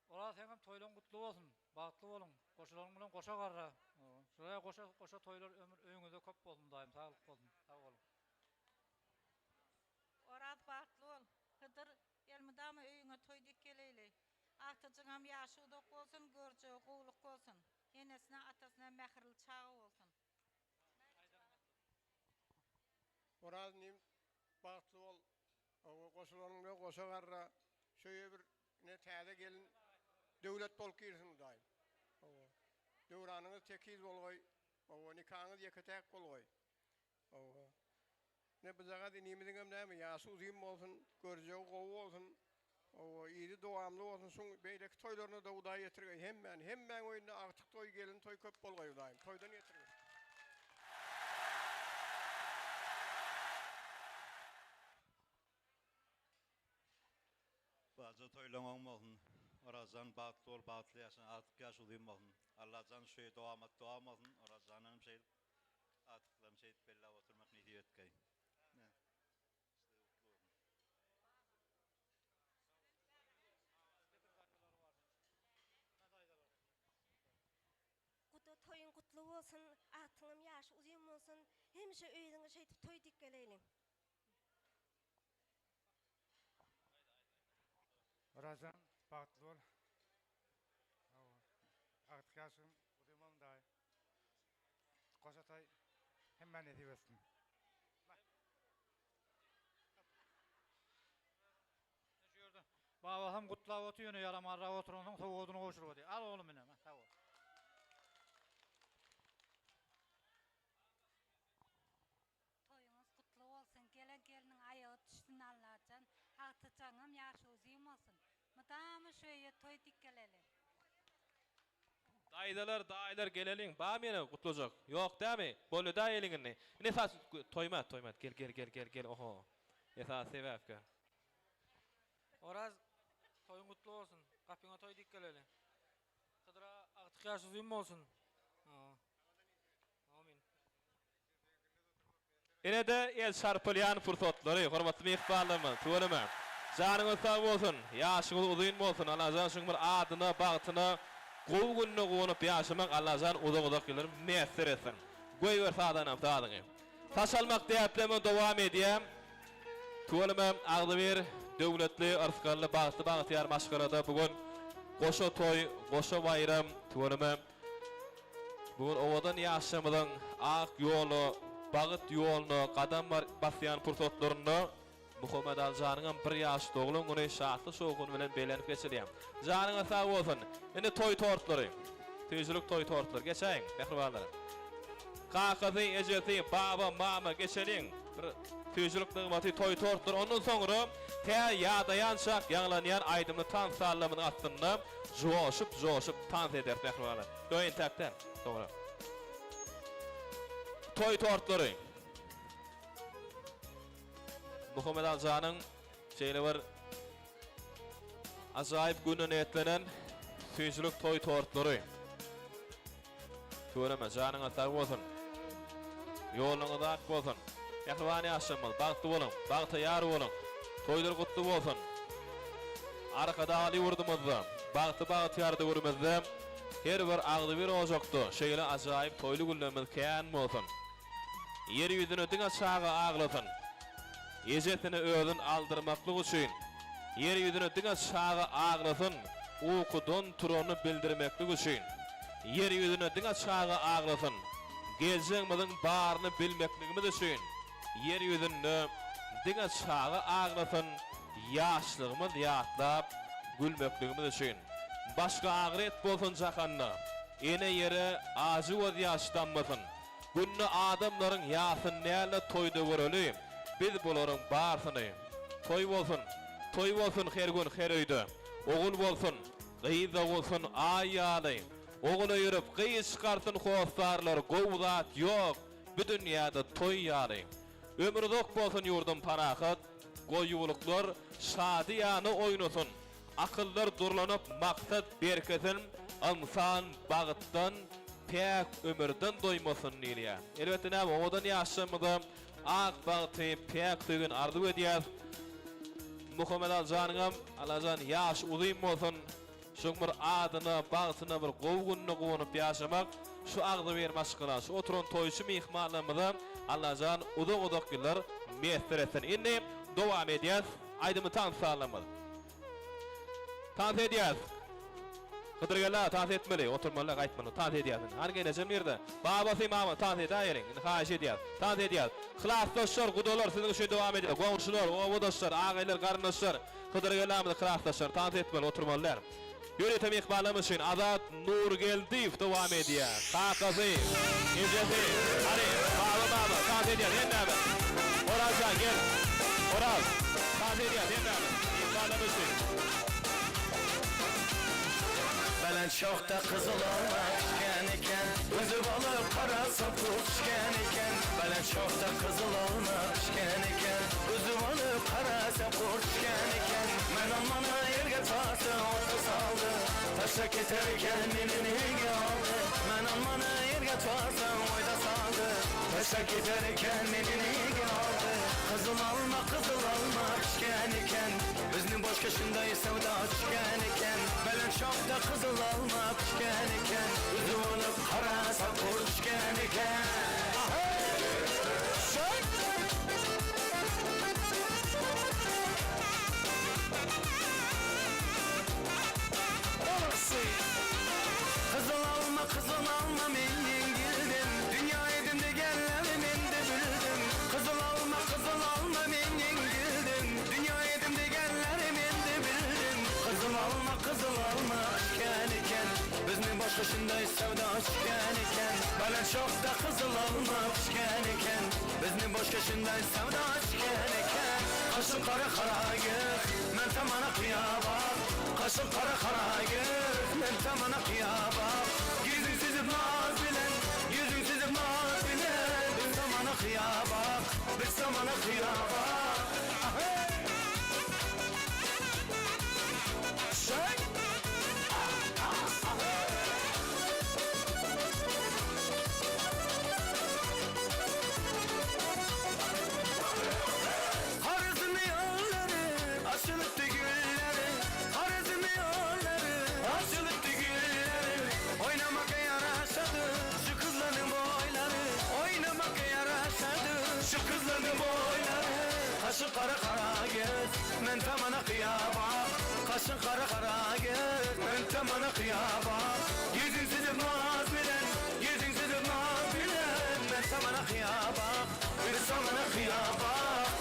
Ola senin toylun kutlu olsun, bağıtlı olun, koşuların bilen koşa qarra. Şuraya koşa toylar öňüňizde köp bolsun daim, sağlık bolsun, sağ olun. Orad bağıtlı ol. Hıdır elmidamı öýüňe toy dik geleyli. Ahtaçıňam ýaşy udok bolsun, görje gowluk bolsun. Enesine atasına mähril çağı bolsun. Orad nim bağıtlı ol. O koşularını bilen koşa qarra. Şöýe bir ne täze gelin döwlet bolup girsin daim. Döwranyňyz tekiz bolgoý. Nikahyňyz ýeketäk bolgoý. Ne bizaga dinimiziň hem näme ýaşy uzun bolsun, görje gowy bolsun. Ýyly dowamly bolsun, şoň beýleki toýlaryna da uda ýetirgen hemmäň öýünde agtyk toy gelin toy köp bolgoý daim. Toýdan ýetirgen. Bazı toylamak bolsun. Orazan bağıtlı ol, bağıtlı yaşın, artık yaş olayım bolsun. Allah'tan şey doğamak doğamasın. Orazanın şey artıklarım şey belli oturmak niyeti etkay. Kuda toyun kutlu olsun, atıным yaşı uzun olsun, hemşe öýüňe şeýtip toy dik geleyli. Orazan bağıtlı ol. Agtyk ýaşym uzun daý. Koşa toy hemme ne diýersin. Babam kutlap otuýany yaramarra oturanyň soğudyny goşuryp diýär. Al oğlum mene, sağ ol. Toyuňyz kutlu bolsun, gelen geliniň aýagy düşsün Allah'tan. Ahtaçaňam ýaşy uzun bolsun. Mudamy şöýe toy dik geleli. Daydalar geleliň, ba meni kutlajak. Ýok dämi? Bolu da eliňini. Esas toyma. Gel. Oho. Esas sebäpke. Oraz toyun kutlu olsun, kapyňa toy dik geleli. Hydyra agtyk ýaşy uzun bolsun. Amin. Ene de el şarpylýan fursatlary, hormatly mehmanlarym, tuwalama. Janyňyz sag bolsun, ýaşyňyz uzun bolsun. Allah'tan şoň bir adyna, bagtyna, gowy gününe gowunyp ýaşamak Allah'tan uzak gelir, meýsir etsin. Goý bir sadanam taýdyňy. Taşalmak diýäplemä dowam edýär. Tuwalama Agdyber döwletli arsykarly bagty maşgarada bugun goşa toy, goşa bayram tuwalama. Bugun owadan ýaşamyň ak ýolu, bagyt ýoluny, gadam basýan pursatlaryny Muhammed Aljanyň bir ýaş doglan güni şatly şogun bilen belenip geçirýär. Janyňa sag bolsun. Indi toy tortlary. Tüýjülük toy tortlary geçäň, mehribanlar. Kakazy, ejeti, baba, mama geçerin. Tüýjülük nygmaty toy tortlary. Ondan soňra tä ýadaýan şak ýanglanýan aýdymly tan sallamynyň astyna joşup tans eder mehribanlar. Doýun takdan. Toňra. Toy tortlary. Muhammed Aljanyň şeýle bir ajaýyp gününe etlenen tüýjülük toy tortlary. Töwereme janyňa sag bolsun. Ýoluňyz ak bolsun. Ýakrybany ýaşamal, bagty bolun, bagty ýar bolun. Toýlar gutly bolsun. Arkada ali urdumyzda, bagty ýardy görmezde her bir agdy bir ojakdy. Şeýle ajaýyp toýly günlerimiz kän bolsun. Yer ýüzüne diňe çaga aglasyn. Ejetini özün aldırmaklyk üçin yer ýüzüne diňe çaga aglasyn, ukudan turany bildirmeklik üçin yer ýüzüne diňe çaga aglasyn, geljeğimiziň baryny bilmekligimiz üçin yer ýüzüne diňe çaga aglasyn, ýaşlygymyz ýatlap gülmekligimiz üçin başga agiret bolsun jahanna ene ýere azy we ýaşdanmasyn. Günni adamlaryň ýasyn näle toýda göreli. Biz bolaryň barsyny toy bolsun her gün her öýde. Ogul bolsun, gyýza bolsun aýaly. Ogul ýürüp gyýy çykarsyn howsarlar, gowzat ýok. Bu dünýäde toy ýaly. Ömür uzak bolsun ýurdum parahat, goýuluklar şady ýany oýnasyn. Akyllar durlanyp maksat berkesin, insan bagytdan pek ömürden doymasyn diýär. Elbetde näme odan ýaşamyda ak bagty pek tügün ardy edýär. Muhammed Aljanygam, Alajan ýaş uzyn bolsun, şoňmur adyny, bagtyny bir gowgunny gowunyp ýaşamak, şu agdy bermaşgyna, şu oturan toýşy mehmanlarymyza Alajan uzak giller meýster etsin. Indi dowam edýär. Aýdymy tansalamaly. Tans edýär. Gydyrgala tans etmeli, oturmaly, gaýtmaly, tans edýär. Har gelejem ýerde. Babasy imamy tans edýärin, haýyş edýär. Tans edýär. Klassdaşlar, gudolar, siziň şu dowam edýär. Gowşular, owadoşlar, agaýlar, garyndaşlar, gydyrgalamyzy klassdaşlar tans etmeli, oturmalylar. Ýönetim ihbarlamy üçin Azat Nurgeldiýew dowam edýär. Takazy, gejesi, hadi, baba, tans edýär, ýene-de. Orajan gel. Oral. Tans edýär, ýene-de. İhbarlamy üçin. Belen çokta kızıl olmak iken Gözü balık karası kuşken iken Belen çokta kızıl olmak iken Gözü balık karası kuşken iken Men olmana yerge tartı orta saldı Taşa keterken minini aldı Men olmana yerge tartı oyda saldı Taşa keterken minini aldı Kızıl alma iken Bizning boş keşinday sevda iken Belen çokta kızıl almak iken Üzü olup karasa kuruşken iken Kızıl alma menin gildim Dünya edimde gellerim ende bildim Kızıl alma menin gildim Dünya edimde gellerim ende bildim Kızıl alma iken Bizning boş kışınday sevda iken Belen çokta kızıl almak iken Bizning boş kışınday sevda iken Kaşın kara göz men tamana kıyabak Kaşın kara göz men tamana kıyabak Yüzün sizip naz bilen Bir zamana kıyabak Harizmi yolları açılıptı gülleri Harizmi yolları açılıptı gülleri Oynamak yaraşadı şu kızların boyları Oynamak yaraşadı şu kızların boyları Kaşın kara göz men tamana kıyabak Kaşın kara göz men tamana kıyabak Yüzün sizip naz bilen Men tamana kıyabak Bir zamana kıyabak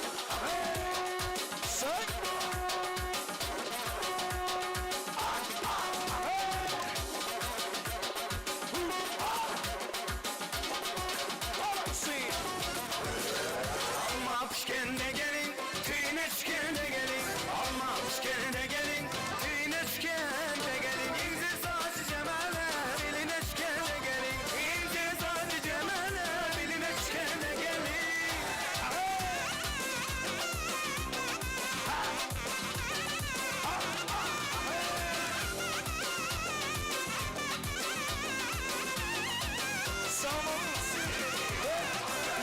Alma pişken de gelin, tüyüne çıken de gelin Alma pişken de gelin, tüyüne çıken de gelin İnce saçı cemale, biline çıken de gelin İnce saçı cemale, biline çıken de gelin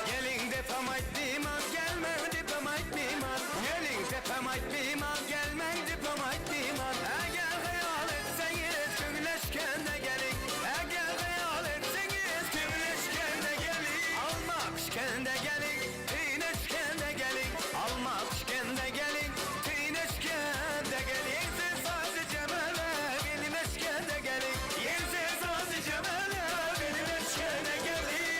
Gelin depem aytmam gelmem depem aytmam Gelin depem aytmam gelmem depem aytmam Eğer hayal etseniz kömüleşken de gelin Eğer hayal etseniz kömüleşken de gelin Alma pişken de gelin tüyüneşken de gelin Alma pişken de gelin tüyüneşken de gelin Yensiz sazı cemale bilineşken de gelin Yensiz sazı cemale bilineşken de gelin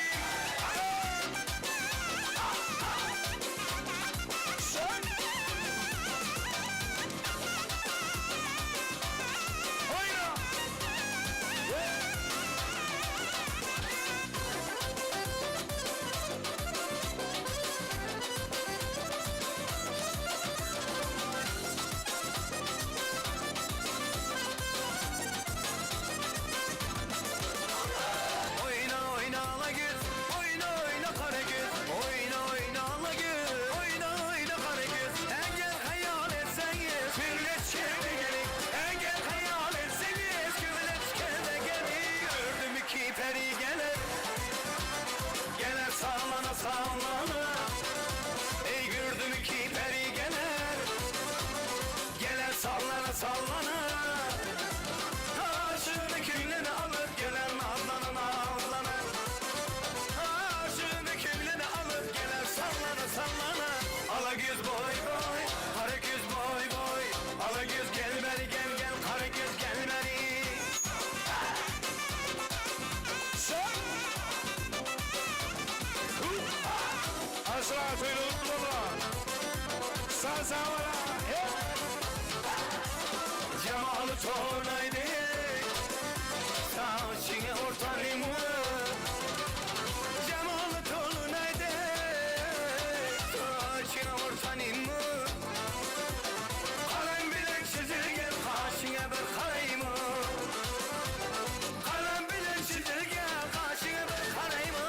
Oyna ala göz, oyna kara göz Oyna ala göz, oyna kara göz Eğer hayal etseniz birleşken de gelin Eğer hayal etseniz birleşken de gelin Gördüm iki peri gelir Gelir sağlana Koşular söylüyorum baba. Sağ sağ Cemalı tonaydı. Saçını ortanımı. Cemalı tonaydı. Saçını ortanımı. Kalem bilen çizilgen kaşına bir karayımı. Kalem bilen çizilgen kaşına bir karayımı.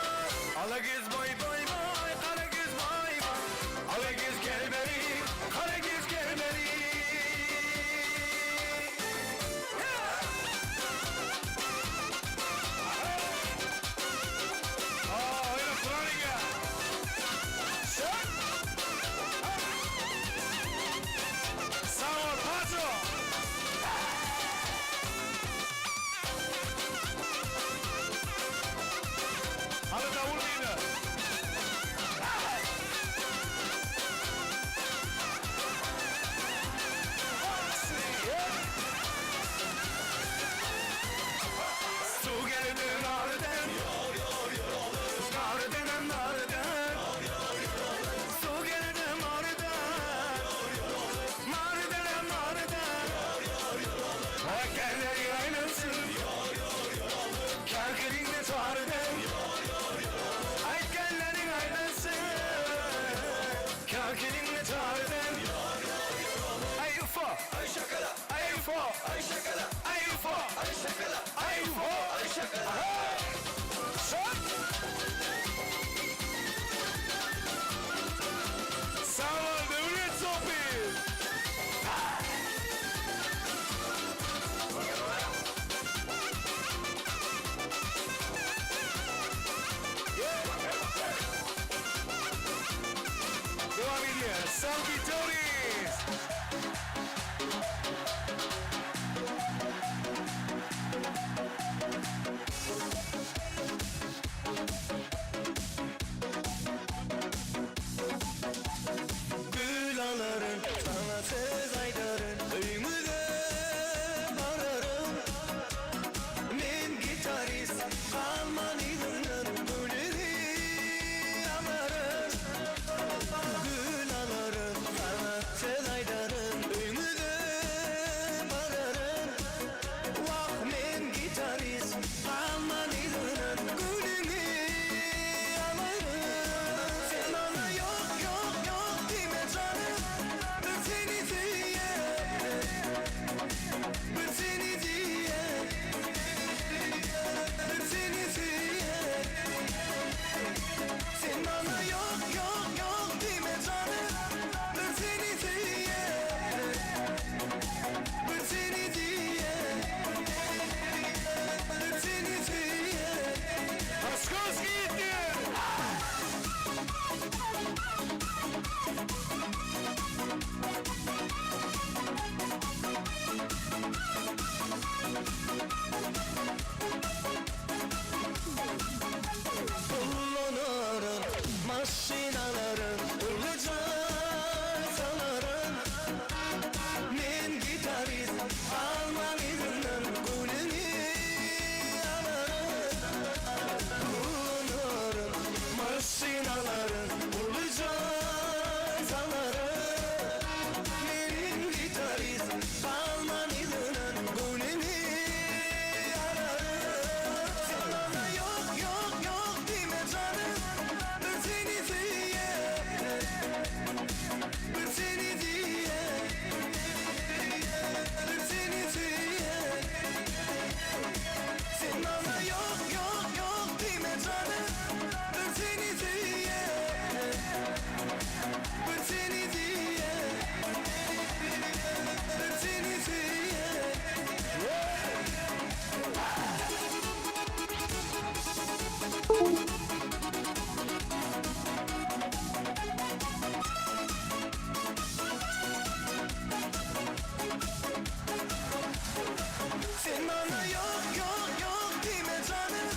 Ala göz boy boy boy, kara göz boy boy. Ala göz gel beri, kara göz gel beri. Öyle Kur'an'ı gel. Sen. Sağ ol, Paso. Hadi davul yine. Su geldi narden. Narden narden. Su geldi narden. Narden narden. Hakerleri aynasın. Kerkerini tarden. Hakerleri aynasın. Kerkerini tarden. Ay ufo. Ay şakala. Ay ufo. Ay şakala. Ay ufo. Ay şakala. Ay ufo. Ay şakala. Sağ ol Devlet Sofi. Devam ediyor. Salvi Torres. Gül alarım, sana söz aydarım. Öymüde vararım. Men gitarist, kalman idinin gülünü alarım. Gül alarım, sana söz aydarım. Öymüde vararım. Vah men gitarist, kalman idinin gülünü alarım. Sen bana yok yok yok deme canım. Ben seni diye. Ben seni diye. Ben seni diye. Sen bana yok yok yok deme canım. Ben seni diye. Ben seni diye. Ben seni diye. Askos gitti. Kullanırım maşinalarım, ulucan salarım. Men gitarist, Alman izinden gülünü alarım. Kullanırım maşinalarım, ulucan salarım. Men gitarist, Alman izinden gülünü alarım. Sana yok yok yok deme canım. Ben seni diye. Ben seni diye. Ben seni diye. Sen bana yok yok yok deme canım. Ben seni diye. Ben seni diye. Ben seni diye. Sen bana yok yok yok deme canım.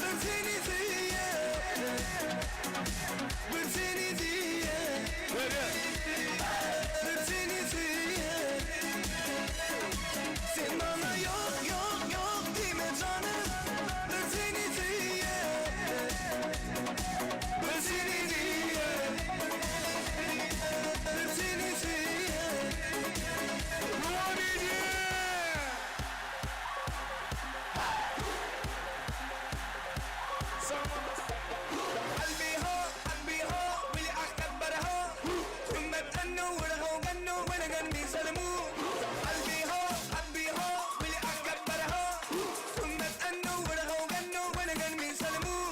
Ben seni diye. قلبي هو واللي أكبر هو ثم بأنه ولغوا غنوا ونغني سلموا قلبي هو واللي أكبر هو ثم بأنه ولغوا غنوا ونغني سلموا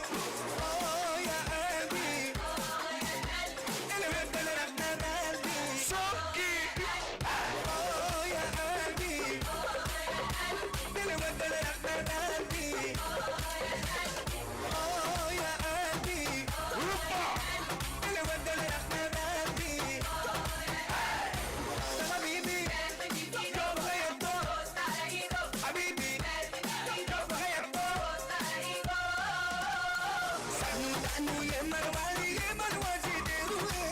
يا قلبي أنا بقبل رحنا قلبي صوتي يا قلبي أنا بقبل رحنا قلبي يا قلبي أنا بقبل رحنا قلبي حبيبي يوم غيرته حبيبي يوم غيرته سانو دانو يا مروالي دروي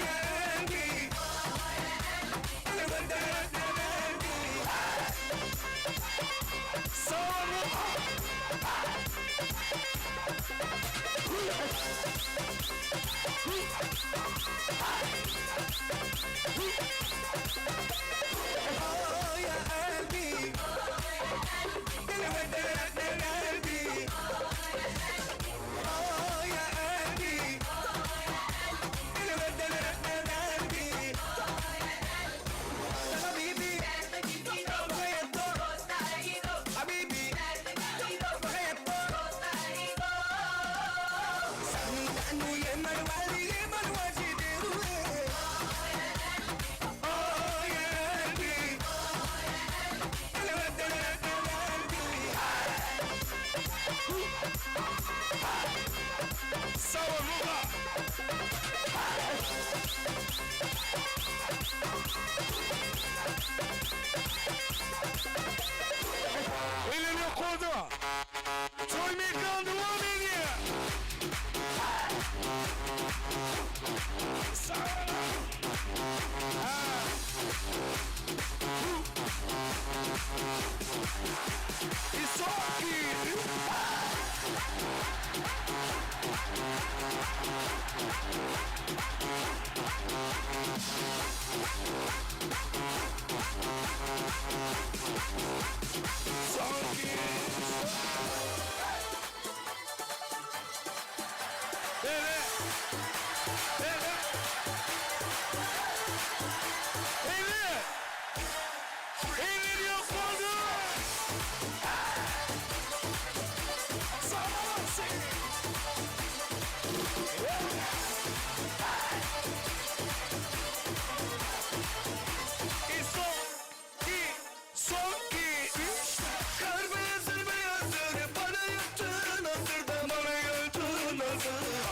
يا قلبي أنا بقبل رحنا قلبي صوروا يا قلبي أنا بقدر أقدر قلبي يا قلبي أنا بقدر أقدر قلبي حبيبي يوم غيرته حبيبي يوم غيرته سانو دانو يا مروالي دروي يا قلبي أنا بقدر أقدر قلبي سوا روبا اللي القدوة توي ميكان دوامينيا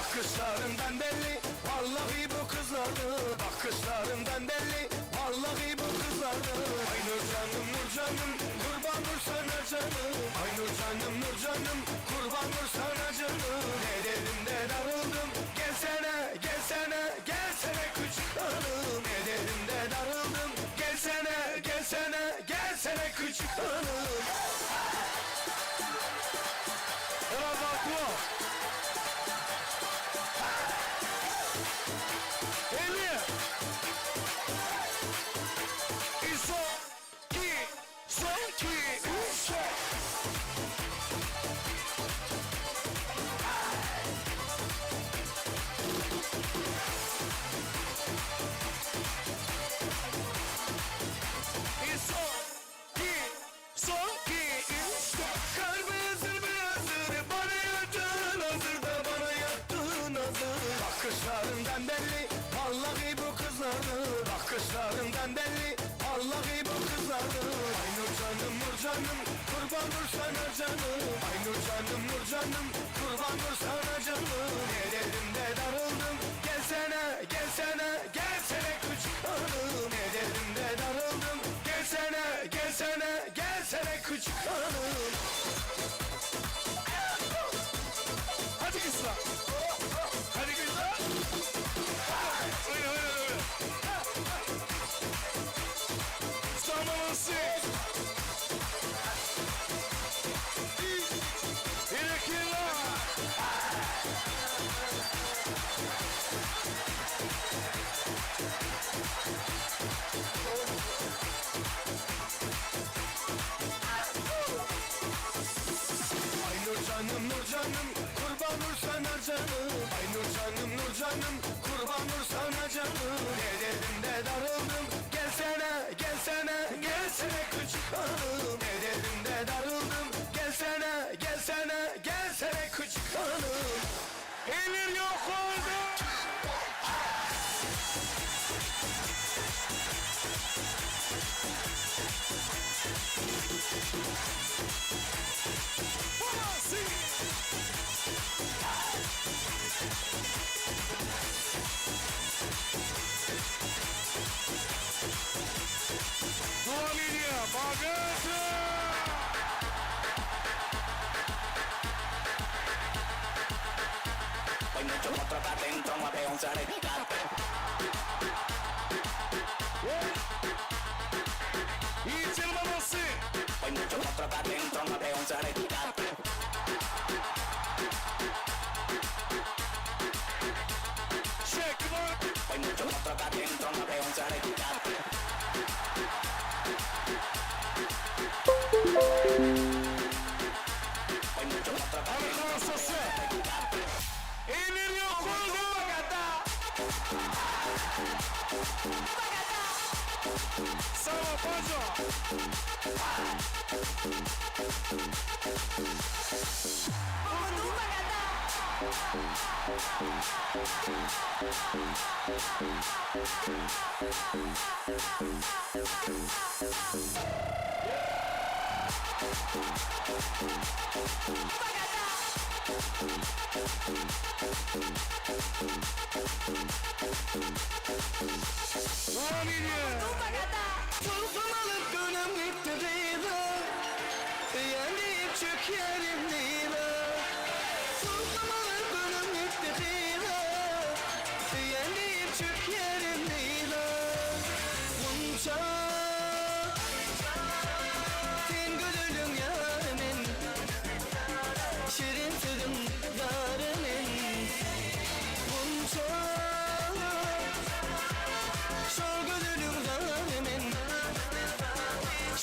Bakışlarından belli, vallahi bu kızlardı. Bakışlarından belli, vallahi bu kızlardı. Ay Nur canım, kurban dur sana canım. Ay Nur canım, kurban dur sana canım. Ne dedim de darıldım, gelsene küçük hanım. Ne dedim de darıldım, gelsene küçük hanım. Biraz haklı. Eli son ki üç Kırmızı beyazır bana yattın hazır da bana yattın hazır. Bakışlarından belli, vallahi bu kızlardı. Bakışlarından belli, vallahi bu kızlardı. Ay Nur canım, kurban dur sana canım. Ay Nur canım, kurban dur sana canım. Ne dedim de darıldım, gelsene küçük hanım. Ne dedim de darıldım, gelsene küçük hanım. Hadi kızlar. Hadi kızlar. Öyle. Zamanlısı. İyi ki Nurcanım Nurcanım kurban nur sana canım. Ay Nurcanım Nurcanım kurban nur sana canım. Ne dedim de darıldım, gelsene gelsene gelsene küçük hanım. Ne dedim de darıldım, gelsene gelsene gelsene küçük hanım. Elir yok oldu. Familia, bagata! Hay mucho otro acá adentro, no veo un zarecate. Y Silva você! Hay mucho otro acá adentro, no veo un zarecate. Hay mucho otro acá adentro, no veo un zarecate. Hay mucho otro acá adentro, no veo un zarecate. Elir yok oldu! Sava Pajo! Tulsun alıp gönüm gitti diva. Yanayıp çök yerim diva. Tulsun alıp gönüm gitti diva. Yanayıp çök yerim diva. Bunca sen gönlüm yarimin. Şirin sözüm yarimin. Bunca şol gönlüm yarimin.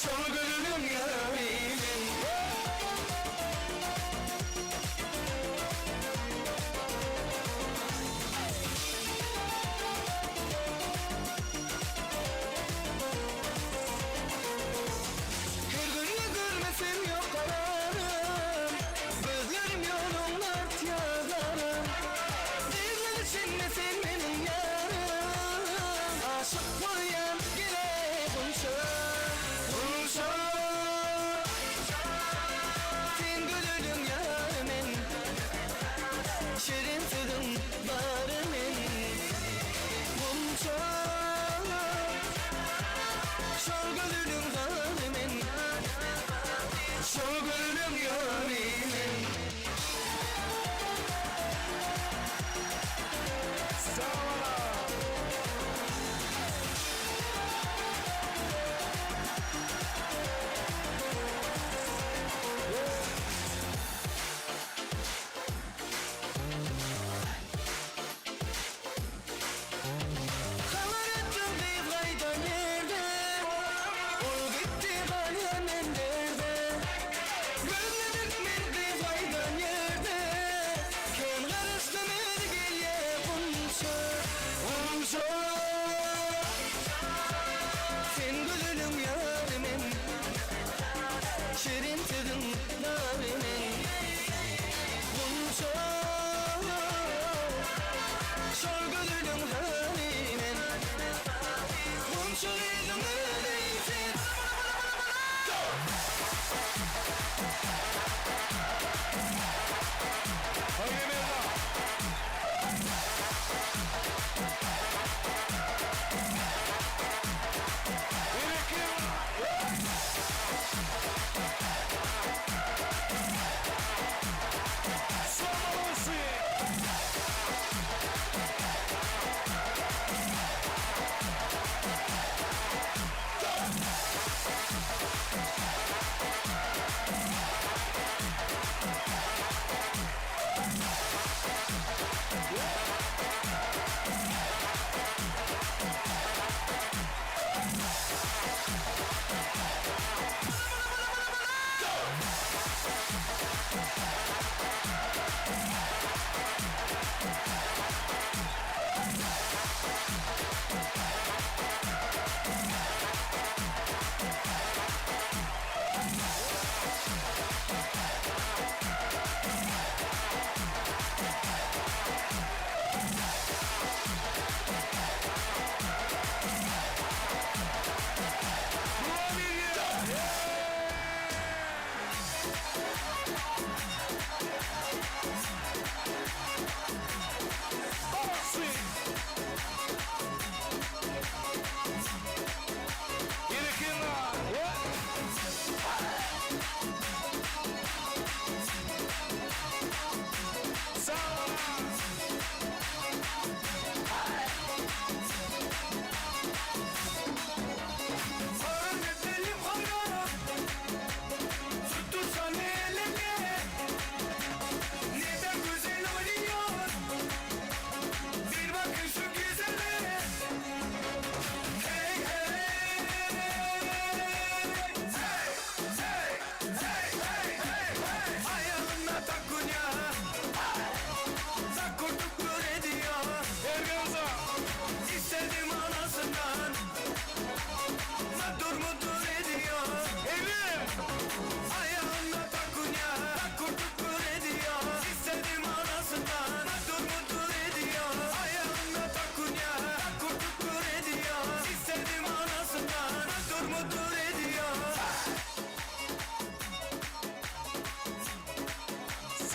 Şol gönlüm yarimin.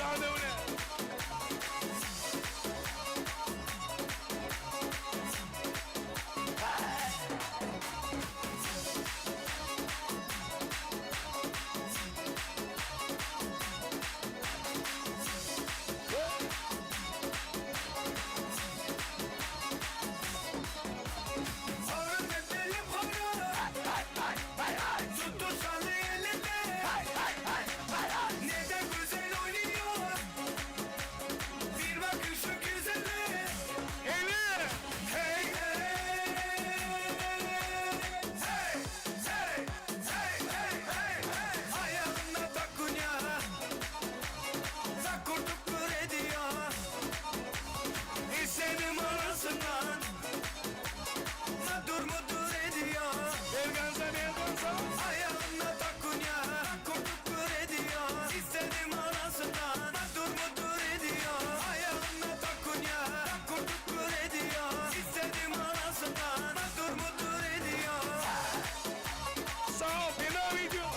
Sağdevne. Ayağına takunya, korkup ediyor. İstedim arasından, dur mudur ediyor. Ayağına takunya, korkup ediyor. İstedim arasından, dur mudur ediyor. Sağ ol, devam ediyor.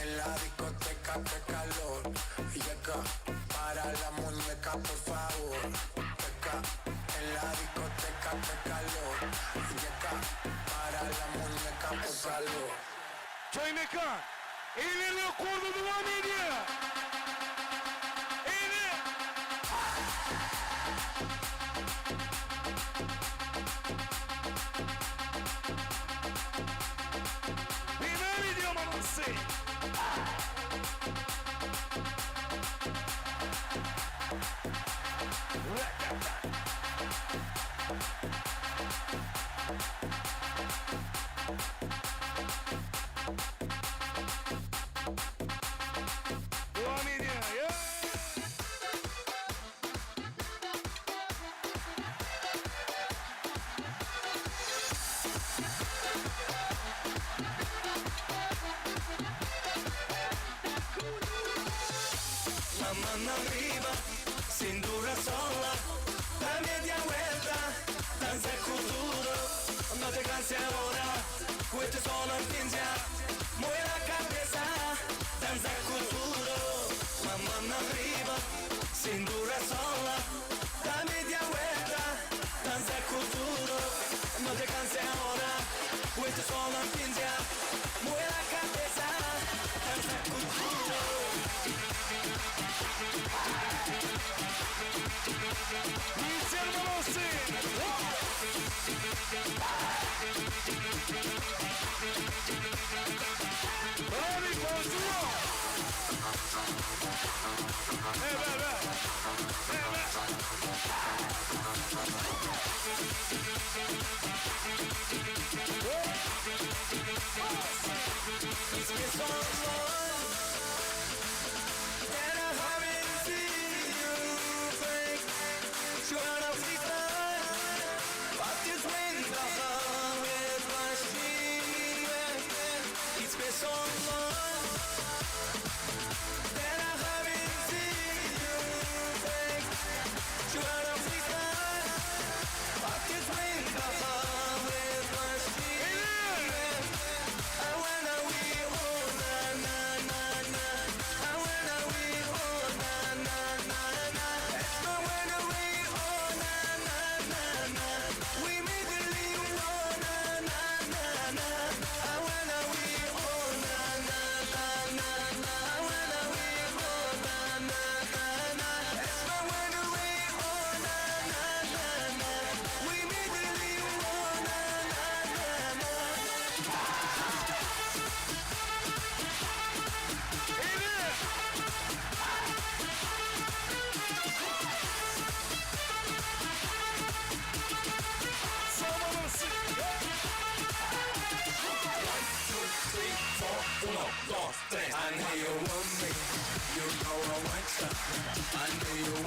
En la discoteca, qué calor. Llega para la muñeca, por favor. Peca, en la discoteca, qué calor. Llega para la muñeca, por favor. Köy mekan, ellerini kurdu, devam ediyor. Devam ediyor manası. Devam ediyor. La mano arriba, cintura sola, la media vuelta, danza el futuro. No te canses ahora, este solo empieza. Mueve la cabeza, danza el futuro. La mano arriba, cintura sola, la media vuelta, danza el futuro. No te canses ahora, este solo empieza. Mueve la cabeza, danza el futuro. Dice el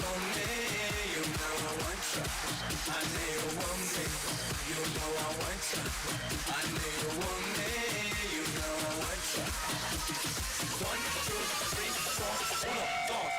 want me, you know I want you. I know you want me, you know I want you. I know you want me, you know I want you. 1, 2, 3, 4, 1, 2,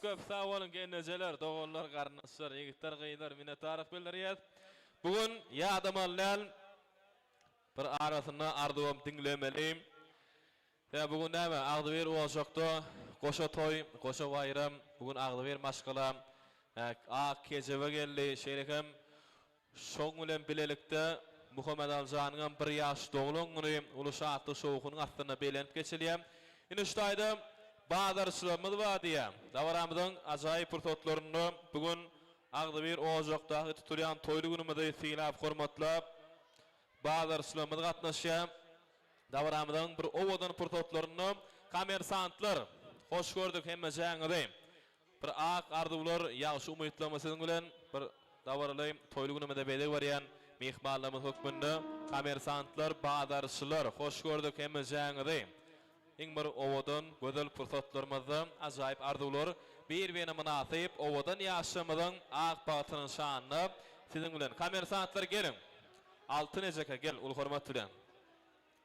Köp sağ olun gençler, doğullar, qarnaşlar, yigitler, qıylar, minnettarlyk bildirýär. Bugun ýadamalan bir arasyna arduwam dinlemeliyim. Ya bugun näme? Agdyber oşakda, goşa toy, goşa bayram, bugun Agdyber maşgala, ak kejebe geldi, şeýlekem şoň bilen bilelikde Muhammed Aljanyň bir ýaş doguluny uluşatly şowkunyň astyna belenip geçilýär. Ine şuýda Badarçylymyz bar diýär. Dawaramyzyň ajaýyp purtotlaryny bugun Agdyber oşakdaky tutulýan toýly günümizde syýlap hormatlap Badarçylymyz gatnaşýar. Dawaramyzyň bir owadan purtotlaryny kommersantlar hoş gördük hemme jaňydy. Bir ak arduwlar ýaşy umytlamasyň bilen bir dawarly toýly günümizde beýle berýän mehmanlarymyz hökmünde kommersantlar, badarçylar hoş gördük hemme jaňydy. Iň bir owadan gözel pursatlarymyzda ajaýyp arduwlar bir-birine munasyp owadan ýaşamyzyň ak batynyň şanyny siziň bilen kommersantlar gelin. Altyn ejeke gel ul hormat bilen.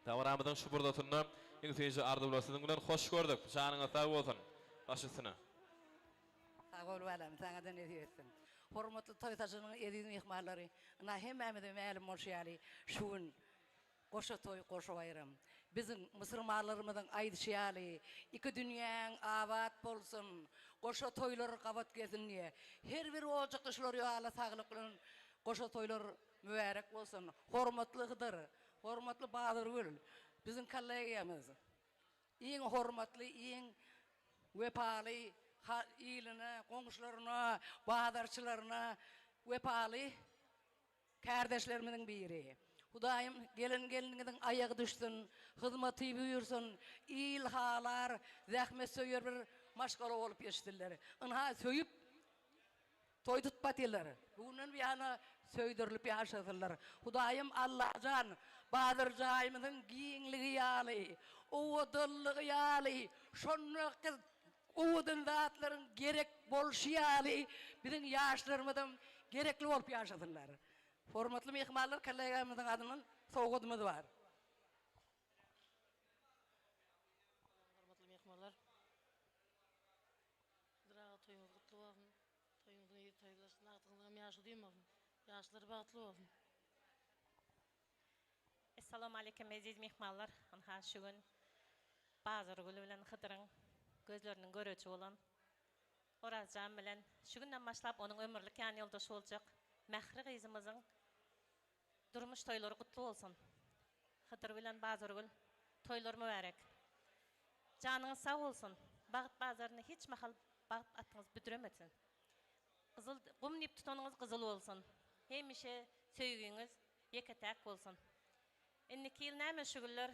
Dawaramyzyň şu burdatyny iň seýji arduwlar siziň bilen hoş gördük. Şanyňyz sag bolsun. Başysyna. Sag bol balam, saňa da edýetsin. Hormatly toýtaşynyň edýän mehmanlary, ina hemmemize mälim bolşýaly. Şuň goşa toy, goşa bayram. Bizim Müslümanlarımızın aýdyşýaly, iki dünýäň abad bolsun, goşa toýlar gabat gelsin diye. Her bir ojak işler ýaly saglyk bilen goşa toýlar mübarek bolsun. Hormatly Hydyr, hormatly Badyrgül, bizim kollegiýamyz. Iň hormatly, iň wepaly iline, goňşularyna, badarçylaryna wepaly kardeşlerimiň biri. Hudaýym geliniňiň aýagy düşsün, hyzmaty büýürsin, il halar, zähmet söýür bir maşgala bolup ýeşdirler. Ynha söýüp toý tutpadylar. Bugundan ýana söýdirilip ýaşadyrlar. Hudaýym Allahjan Badyrjaýymyň giňligi ýaly, owdullygy ýaly, şonňa owadan zatlaryň gerek bolşy ýaly biziň ýaşlarymyň gerekli bolup ýaşadyrlar. Hormatly mehmanlar, kollegamyzyň adynyň sowgadymyz bar. Hormatly mehmanlar. Diraga toýuňyz gutly bolsun. Toýuňyzny ýygy toýlaşyň agtyňyzam ýaşy diýmem. Ýaşlar bagtly bolsun. Assalamu alaikum aziz mehmanlar. Anha şu gün Bazar Gül bilen Hydyryň gözleriniň görüçi bolan Orazjan bilen şu günden başlap onuň ömürlik ýany ýoldaşy boljak Mähri gyzymyzyň durmuş toýlary gutly bolsun. Hydyr bilen Bazar Gül toýlar mübarek. Janyňyz sag bolsun. Bagyt bazaryny hiç mahal bagyt atyňyz büdüremesin. Gyzyl gum nip tutanyňyz gyzyl bolsun. Hemişe söýgüňiz ýeketäk bolsun. Inniki ýyl näme şugullar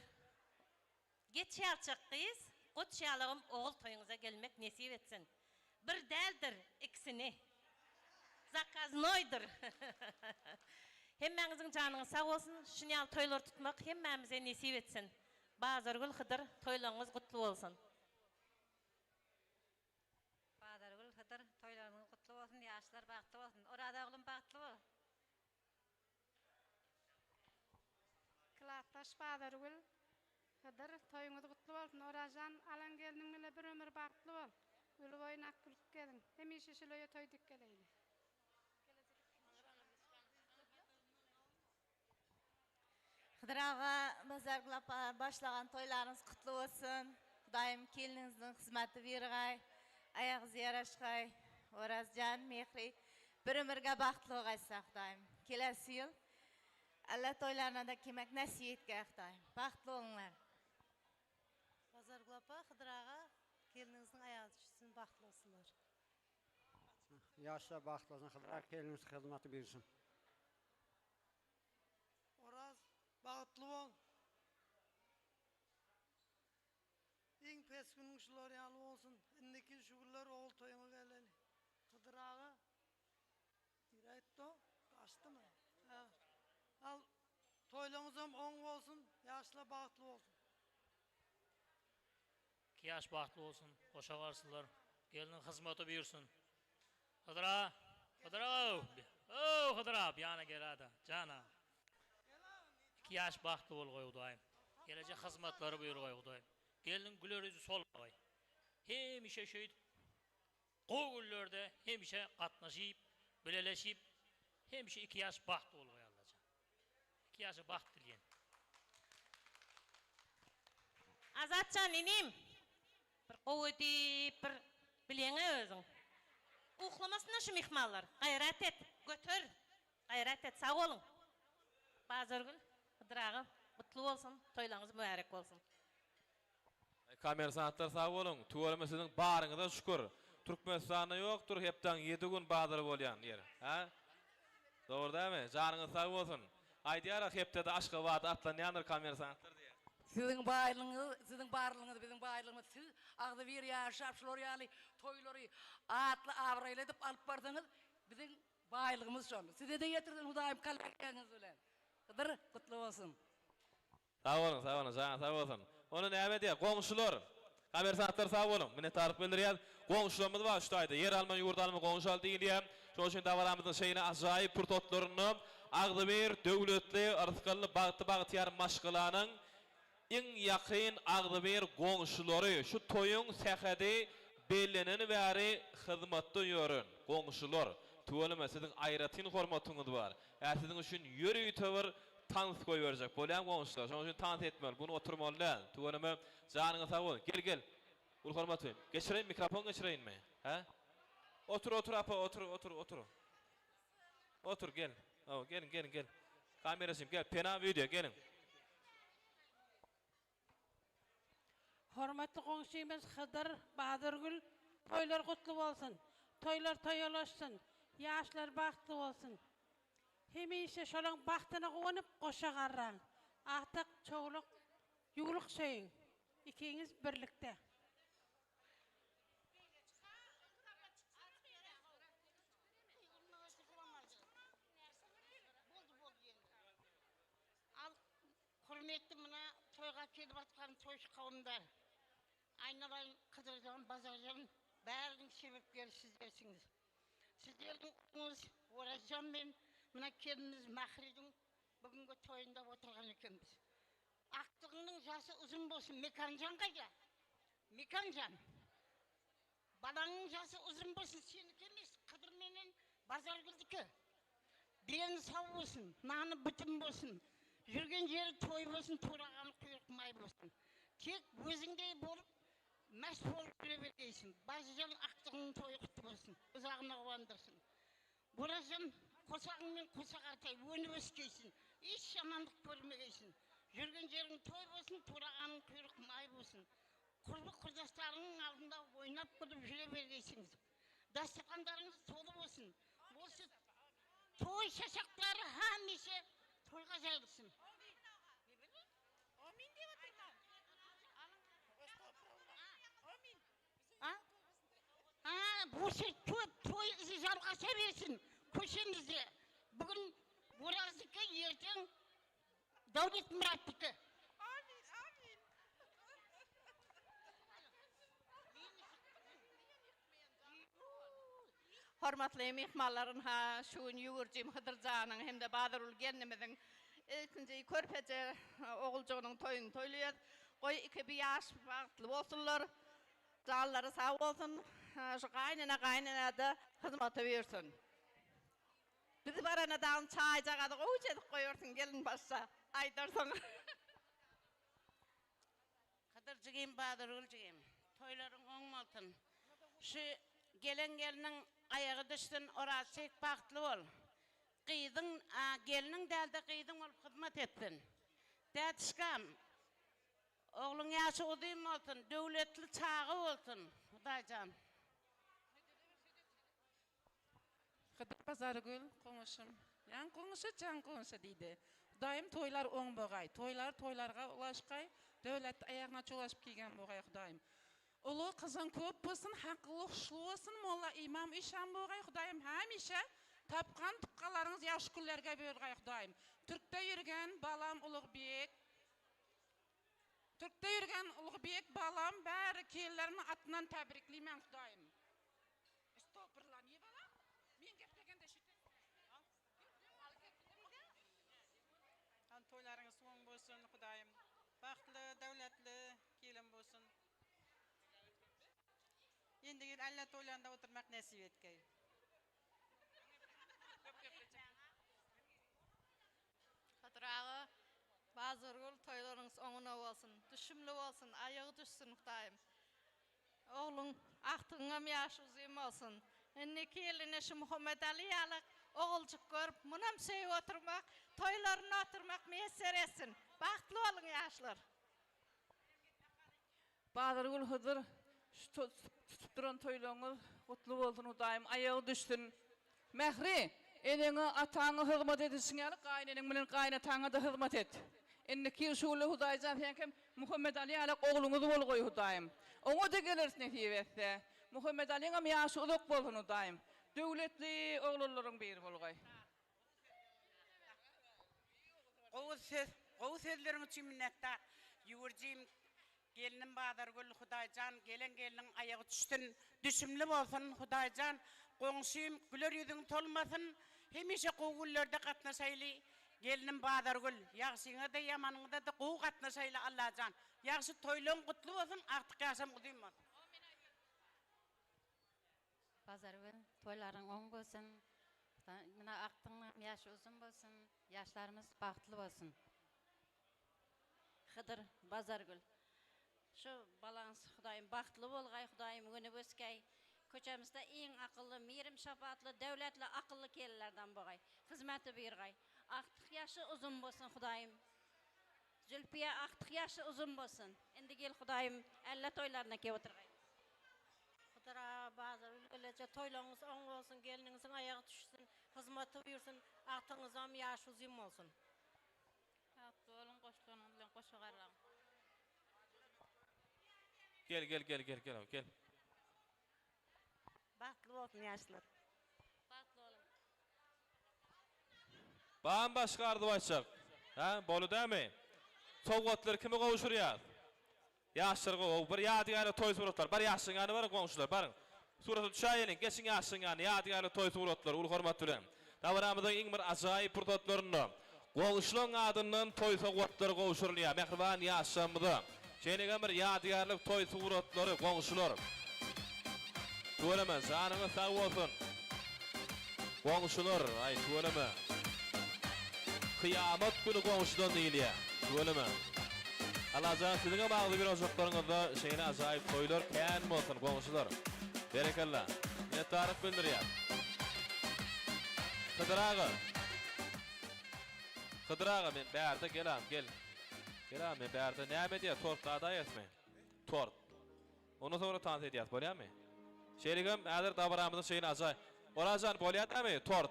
geç ýalçak gyz, goç ýalygym ogul toýuňyza gelmek nesip etsin. Bir däldir ikisini. Zakaznoydur. Hemmeňiziň janyňyz sag bolsun, şunýal toýlar tutmak hemmemize nesip etsin. Bazar Gül Hydyr toýlaryňyz gutly bolsun. Bazar Gül Hydyr toýlaryňyz gutly bolsun, ýaşlar bagtly bolsun. Orada oglum bagtly bol. Klastaş Bazar Gül Hydyr toýuňyz gutly bolsun. Orajan alan geldiň bilen bir ömür bagtly bol. Gül boýun aklyp gelin. Hemişe şolaya toýdyk geleýin. Hydyr aga, Bazar Gül apa başlagan toýlaryňyz gutly bolsun. Daim keliniňizdiň hyzmaty bergäy, aýagyňyz ýaraşgay. Orazjan mehri bir ömürge bagtly gaýsak daim. Kelesi ýyl Allah toýlaryna da kemek nasip etgäk daim. Bagtly bolňlar. Bazar Gül apa, Hydyr aga, keliniňizdiň aýagy düşsün, bagtly bolsunlar. Ýaşlar bagtly bolsun, Hydyr aga keliniňiz hyzmaty bersin. Oraz bagtly bol. Iň pesgüniň şular ýaly bolsun. Indiki şugullar ogul toýuňa geleli. Hydyr aga diretto gaçdymy? Ha. Al toýlaňyzam oň bolsun, ýaşlar bagtly bolsun. Yaş bagtly bolsun, goşa garsynlar. Geliniň hyzmaty buyursun. Hydyr aga, Hydyr aga. Oh, Hydyr aga, ýana geladi, jana. 2 yaş bagtly bolgoý Hudaýym. Gelejek hyzmatlary buyurgoý Hudaýym. Geliniň güler yüzü solgoý. Hemişe şeýit gowy günlerde hemişe gatnaşyp, bileleşip, hemişe 2 yaş bagtly bolgoý Allaja. 2 ýaşy bagt dilýän. Azatcan inim. Bir gowdy, bir bileňe özüň. Uhlamasynlar şu mehmanlar. Gaýrat et, götür. Gaýrat et, sag bolun. Bazar Gül Hydyr aga gutly bolsun, toýlaryňyz mübarek bolsun. Kamersantlar sag bolun. Tuwalma siziň baryňyza şükür. Türkmenistanda ýokdur, hepden 7 gün bazar bolýan ýer. Ha? Dogry däme? Janyňyz sag bolsun. Aýdýar hepde de Aşgabat atlanýandyr kamersantlar diýär. Sizin barlygyňyz biziň baýlygymyz. Siz agdy bir ýaşap şular ýaly toýlary atly awraýla edip alyp bardyňyz biziň baýlygymyz şol. Size de ýetirdim Hudaýym kalbakyňyz bilen. Hydyr gutly bolsun. Sag bolun, jana sag bolsun. Onu näme diýär? Goňşular. Kamersantlar sag bolun. Mene tarif bildirýär. Goňşularymyz bar şu taýda. Yer alma, ýurt alma goňşal diýilýär. Şol üçin dawaramyzyň şeýine ajaýyp purtotlaryny agdy bir döwletli, artykly bagty ýar maşgylanyň iň ýakyn agdy bir goňşulary şu toýuň sähedi belleneni bäri hyzmatda ýörün. Goňşular, tuwalma siziň aýratyn hormatyňyz bar. Siziň üçin ýöreği töwer tans goýberjek. Bolýan goňşular, şoň üçin tans etmeli. Bunu oturmalylar. Tuwalma janyňyz sag bol. Gel. Ul hormaty. Geçireýin, mikrofon geçireýinmi? Ha? Otur apa, otur. Otur gel. Gelin. Kameraşym gel. Pena video gelin. Hormatly goňşymyz Hydyr Bazar Gül toýlar gutly bolsun. Toýlar toýalaşsyn. Ýaşlar bagtly bolsun. Hemişe şolaň bagtyna gowanyp goşa garraň. Ahtak çogluk ýuguruk söýüň. İkiňiz birlikde. Hürmetli mına toyga kelip atkan toyş kavimler. Aynalayın Kıdırcan, Bazarcan, bäriň sebepleri sizlersiniz. Sizleriniz Oracan ben mına kendiniz Mahri'nin bugünkü toyunda oturgan ekenmiz. Aktığının jası uzun bolsun Mekancan kayda. Mekancan. Balanın jası uzun bolsun seniki emes Kıdır menen Bazargıldiki. Den sağ bolsun, nanı bütün bolsun. Жүрген жері той болсын, тураған құйрық май болсын. Тек өзіңдей болып, мәс болып жүре бергейсің. Базыжан ақтығың тойы құтты болсын, ұзағына қуандырсын. Бұражан қосағыңмен қосақ артай, өніп өскейсін, еш жамандық көрмегейсін. Жүрген жерің той болсын, турағаның құйрық май болсын. Құрбы құрдастарыңның алдында ойнап күліп жүре бергейсіңіз. Дастархандарыңыз толы болсын. Осы той шашақтары хамеше toyga jayılsın. Amin diye batırma. Bu şey toy izi jalgaça versin. Köşemizde. Bugün burazıki yerden Davlet Murat'tiki. Amin, amin. Hormatly mehmanlaryň ha şuň ýugurjym Hydyrjanyň hemde Badyrul gelnemizin ikinji körpeje oguljogynyň toýuny toýlaýar. Goý iki bir ýaş bagtly bolsunlar. Jallary sag bolsun. Şu gaýnana da hyzmat bersin. Biz barana dağın çay jagady goýjedik goýursun gelin başsa. Aýdarsyň. Kıdırcıgım Badyrulcıgım. Toylaryň oňmaltyn. Şu gelen gelinin ayağı düşsün, orası çek baktlı ol. Kıydın, gelinin delde kıydın olup hizmet ettin. Dətişkam, oğlun yaşı odayım olsun, devletli çağı olsun. Hudaycan. Kıdır Bazargül, konuşum. Yan konuşu, can konuşu deydi. Hudayım toylar oň boğay, toylarga ulaşkay, devlet ayağına çolaşıp kiygen boğay hudayım. Ulu kızın köp bolsun, haqqylyk şulu bolsun, molla imam işan boğay hudayım hemişe tapkan tuqqalaryňyz ýaş günlerge bergay hudayım. Türkde yürgen balam Ulugbek. Türkde yürgen Ulugbek balam bäri kellerimi atynan täbriklimen hudayım. Estağfurullah, niye balam? Men geplegende şütte. Toylaryňyz soň bolsun hudayım. Baktly, döwletli kelin bolsun. Endigil alla toylanda oturmak nasip etkey. Hatırağı Bazargul toylarınız oňuna bolsun, düşümli bolsun, ayağı düşsün hudayım. Oğlun aktığına ýaş uzun bolsun. Enne keline şu Muhammed Ali ýalyk oguljuk görüp munam söýüp oturmak, toylaryna oturmak meýesser etsin. Baktly bolun ýaşlar. Bazargul Hıdır tuturan toylaňyz gutly bolsun hudayym, ayağı düşsün. Mehri, eneňe ataňy hyzmat edilsiň ýaly, gaýnanyň bilen gaýnataňa da hyzmat et. Enniki şuly hudaýjan hem Muhammed Ali ýaly ogluňyz bolgoý hudayym. Oňa da gelersin näsip etse. Muhammed Ali'ňa ýaşy uzak bolsun hudayym. Döwletli oglularyň biri bolgoý. Gowy sözleriň üçin minnetdar. Ýugurjym Gelinim Bazargül Hudaýjan gelen geliniň ayagy düşsün, düşümli bolsun Hudaýjan. Goňşym güler ýüzüň tolmasyn, hemişe gowgullerde gatnaşaýly. Gelinim Bazargül, ýagşyňa da ýamanyňa da gow gatnaşaýly Allahjan. Ýagşy toýlaň gutly bolsun, artyk ýaşam uzun bolsun. Bazargül, toylaryň oň bolsun. Mına aktyň ýaşy uzun bolsun, ýaşlarymyz bagtly bolsun. Hıdır Bazargül. Şu balans Hudaýym bagtly bolgay, Hudaýym önüp öskay. Köçemizde iň akylly, mirim şafatly, döwletli akylly kellerden bolgay. Hizmeti bergay. Aktyk ýaşy uzun bolsun Hudaýym. Zülpiye aktyk ýaşy uzun bolsun. Endi gel Hudaýym alla toylaryna kep oturgay. Hıdıra Bazargül ölece toylaryňyz oň bolsun, geliniňiziň ayagy düşsün, hizmeti bersin, aktyňyzam ýaşy uzun bolsun. Hakdy bolun, goşlanyň bilen goşa garlaň. Gel. Baktly bolsun ýaşlar. Baktly bolun. Bam başgardy başak. Ha, bolu dämi? Sowgatlar kimi gowuşurýar? Ýaşlarga bir ýadygyny toy suratlar, bir ýaşyňany bar gowuşlar, barın. Suratı düşäýenin, geçin ýaşyňan, ýadygarly toý suratlar, ul hormat bilen. Dawaramyzyň iň bir ajaýyp purtatlaryny, Goňşulaň adynyň toý sowgatlary gowşurulýar. Mehriban ýaşamyda. Şeýle bir ýadygarlyk toý suratlary goňşular. Tuğlama, zanına sağ olsun. Goňşular, ay tuğlama. Kıyamet günü goňşudan diýilýär. Tuğlama. Allah'ın sizinle bağlı bir ojoklarınızda şeyine ajaýyp toýlar kän bolsun goňşular. Berekalla. Ne tarif bildirýär. Kıdırağa men bärde gelam, gel. Gelam men bärde näme diýär? Tortda ada etme. Tort. Onu sonra tans edýär, bolýarmy? Şerigem häzir dabaramyzyň şeýini ajaýyp. Orajan bolýarmy? Tort.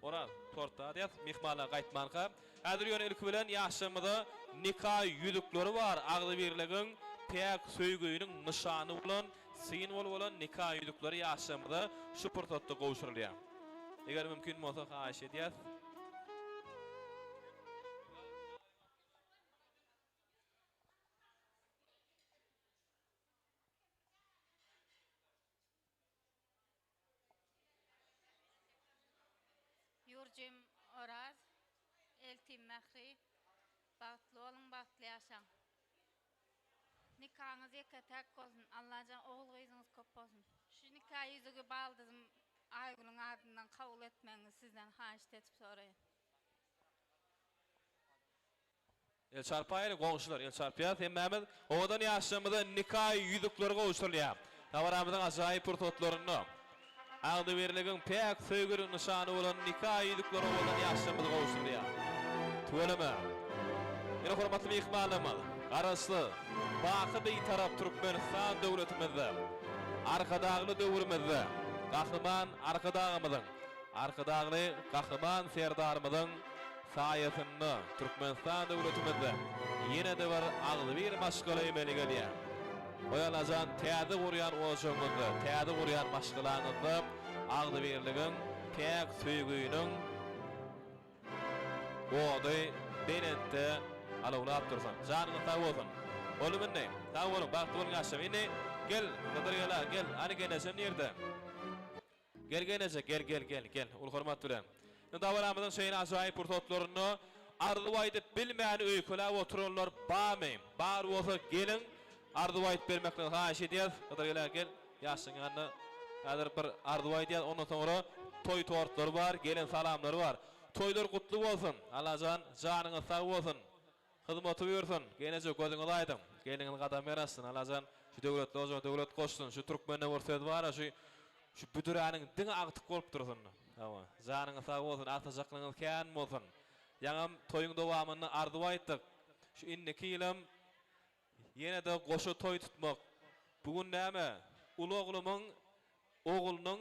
Ora tortda diýär, mihmanlar gaýtmanka. Häzir ýöne ilki bilen ýaşamyda nikah ýüdükleri bar. Agly birligiň täk söýgüýüniň nyşany bolan, symbol bolan nikah ýüdükleri ýaşamyda şu portatda gowşurulýar. Eger mümkin bolsa haýyş edýär. Yurjim Oraz, Eltim Mehri, bagtly bolun, bagtly ýaşaň. Nikahyňyz ýeke-täk bolsun, Allahyň ogul gyzyňyz köp bolsun. Şu nikah ýüzügi baldym Aýgüliň adyndan kabul etmeňizi sizden haýyş etip soraýyn. El çarpayla goňşular, el çarpýar. Hemmämiz odan ýaşamyda nikah ýüdükleri gowşurulýar. Dawaramyzyň ajaýyp purtatlaryny. Agdy berligiň pek söýgüriň nyşany bolan nikah ýüdükleri bolan ýaşamyda gowşurulýar. Tuğlama. Ene hormatly mehmanlarymyz, garasly, baky bir tarap Türkmenistan döwletimizde, arkadagly döwrümizde, gahryman arkadagly gahryman serdarymyzyň saýatyny Türkmenistan döwletimizde ýene-de bir agly bir maşgala emeli gelýär. Oýalajan täze gurýan oşoňyzda, täze gurýan maşgalaňyzda agly birligiň pek söýgüýüniň Oday benette alawlap dursan. Janyny sag bolsun. Olumynny, sag bolun, bagty bolun ýaşam. Indi gel, gadarýala, gel. Ani genesem nerede? Gel. Ul hormat bilen. Dawaramyzyň şeýini ajaýyp purtatlaryny arzuw aýdyp bilmeýän öýküläp oturanlar barmy? Bar bolsa gelin, arzuw aýdyp bermekden haýyş edýär. Gadarýala, gel. Ýaşaňyny häzir bir arzuw aýdýar. Ondan soňra toý tortlary bar, gelin salamlary bar. Toýlar gutly bolsun. Alajan janyňy sag bolsun. Hyzmaty bersin. Geneje gözüňi aýdym. Geliniň gadam berasyn. Alajan şu döwlet lojo döwlet goşsun. Şu türkmenne borsat bar, şu büdüranyň diňi agtyk bolup dursun. Hawa. Janyňy sag bolsun. Atajaklyňyz kän bolsun. Ýaňam toýuň dowamyny arzuw aýtdyk. Şu inneki ýylym ýene-de goşa toý tutmak. Bugun näme? Ulu oglunyň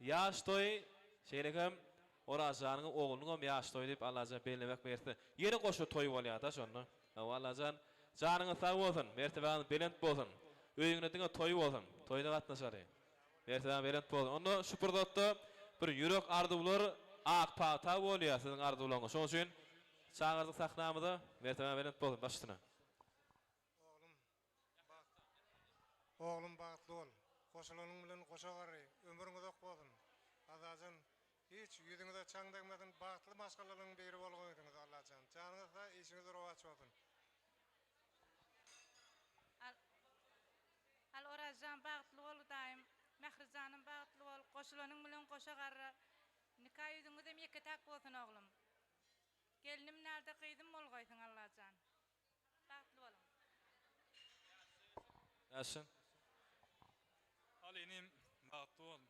ýaş toý şeýlegem Orajanın oğlunun ýaş toý dip Allahyň bellemek berdi. Ýene goşa toý bolýar da şonu. Allahyň janyny sag bolsun, mertebäň belent bolsun. Öýüňde diňe toý bolsun. Toýda gatnaşary. Mertebäň belent bolsun. Onda şu purdatda bir ýürek arzuwlar ak pata bolýar siziň arzuwlaryňyz. Şoň üçin çağırdyk sahnamyda mertebäň belent bolsun başyna. Oğlum bagtly bol. Goşulanyň bilen goşa gary, ömrüň uzak bolsun. Allahyň hiç ýüzüňizde çaňdagmadan bagtly maşgalaryň beri bolgoýdyňyz Allahyň. Janyňyzda işiňiz rowaç bolsun. Al Orajan bagtly bol daýym, Mehrijanym bagtly bol, goşulanyň bilen goşa gary. Nikah ýüzüňizde ýeke-täk bolsun oglum. Gelinim näde gyýdym bolgoýsyň Allahyň. Bagtly bolun. Ýaşyn. Alinim bagtly bol.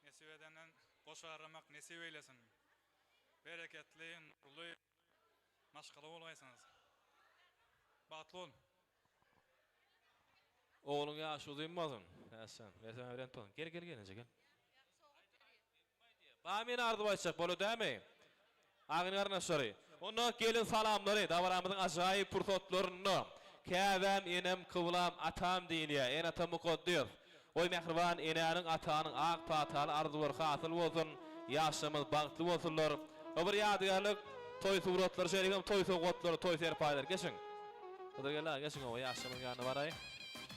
Nesibedenden goşa aramak nesip eylesin. Bereketli, nurlu, maşgala bolgaýsyňyz. Bagtly bol. Oğlun ýaşy uzynmasyn. Ýaşan, mesele bilen ton. Gel, gel. Ba men arzuw aýtjak bolu dämi? Agyny arnaşary. Onda gelin salamlary, dawaramyzyň ajaýyp purtatlaryny. Käbäm, enem, kıwlam, atam diýilýär. En atam mukaddes. Oy mehriban enäniň atanyň ak pataly arzuwlary hasyl bolsun, ýaşamyz bagtly bolsunlar. O bir ýadygarlyk toý suratlary şeýlegem toý sowgatlary, toý serpaýlar geçiň. Gadarýala geçiň o ýaşamyň ýanyna baray.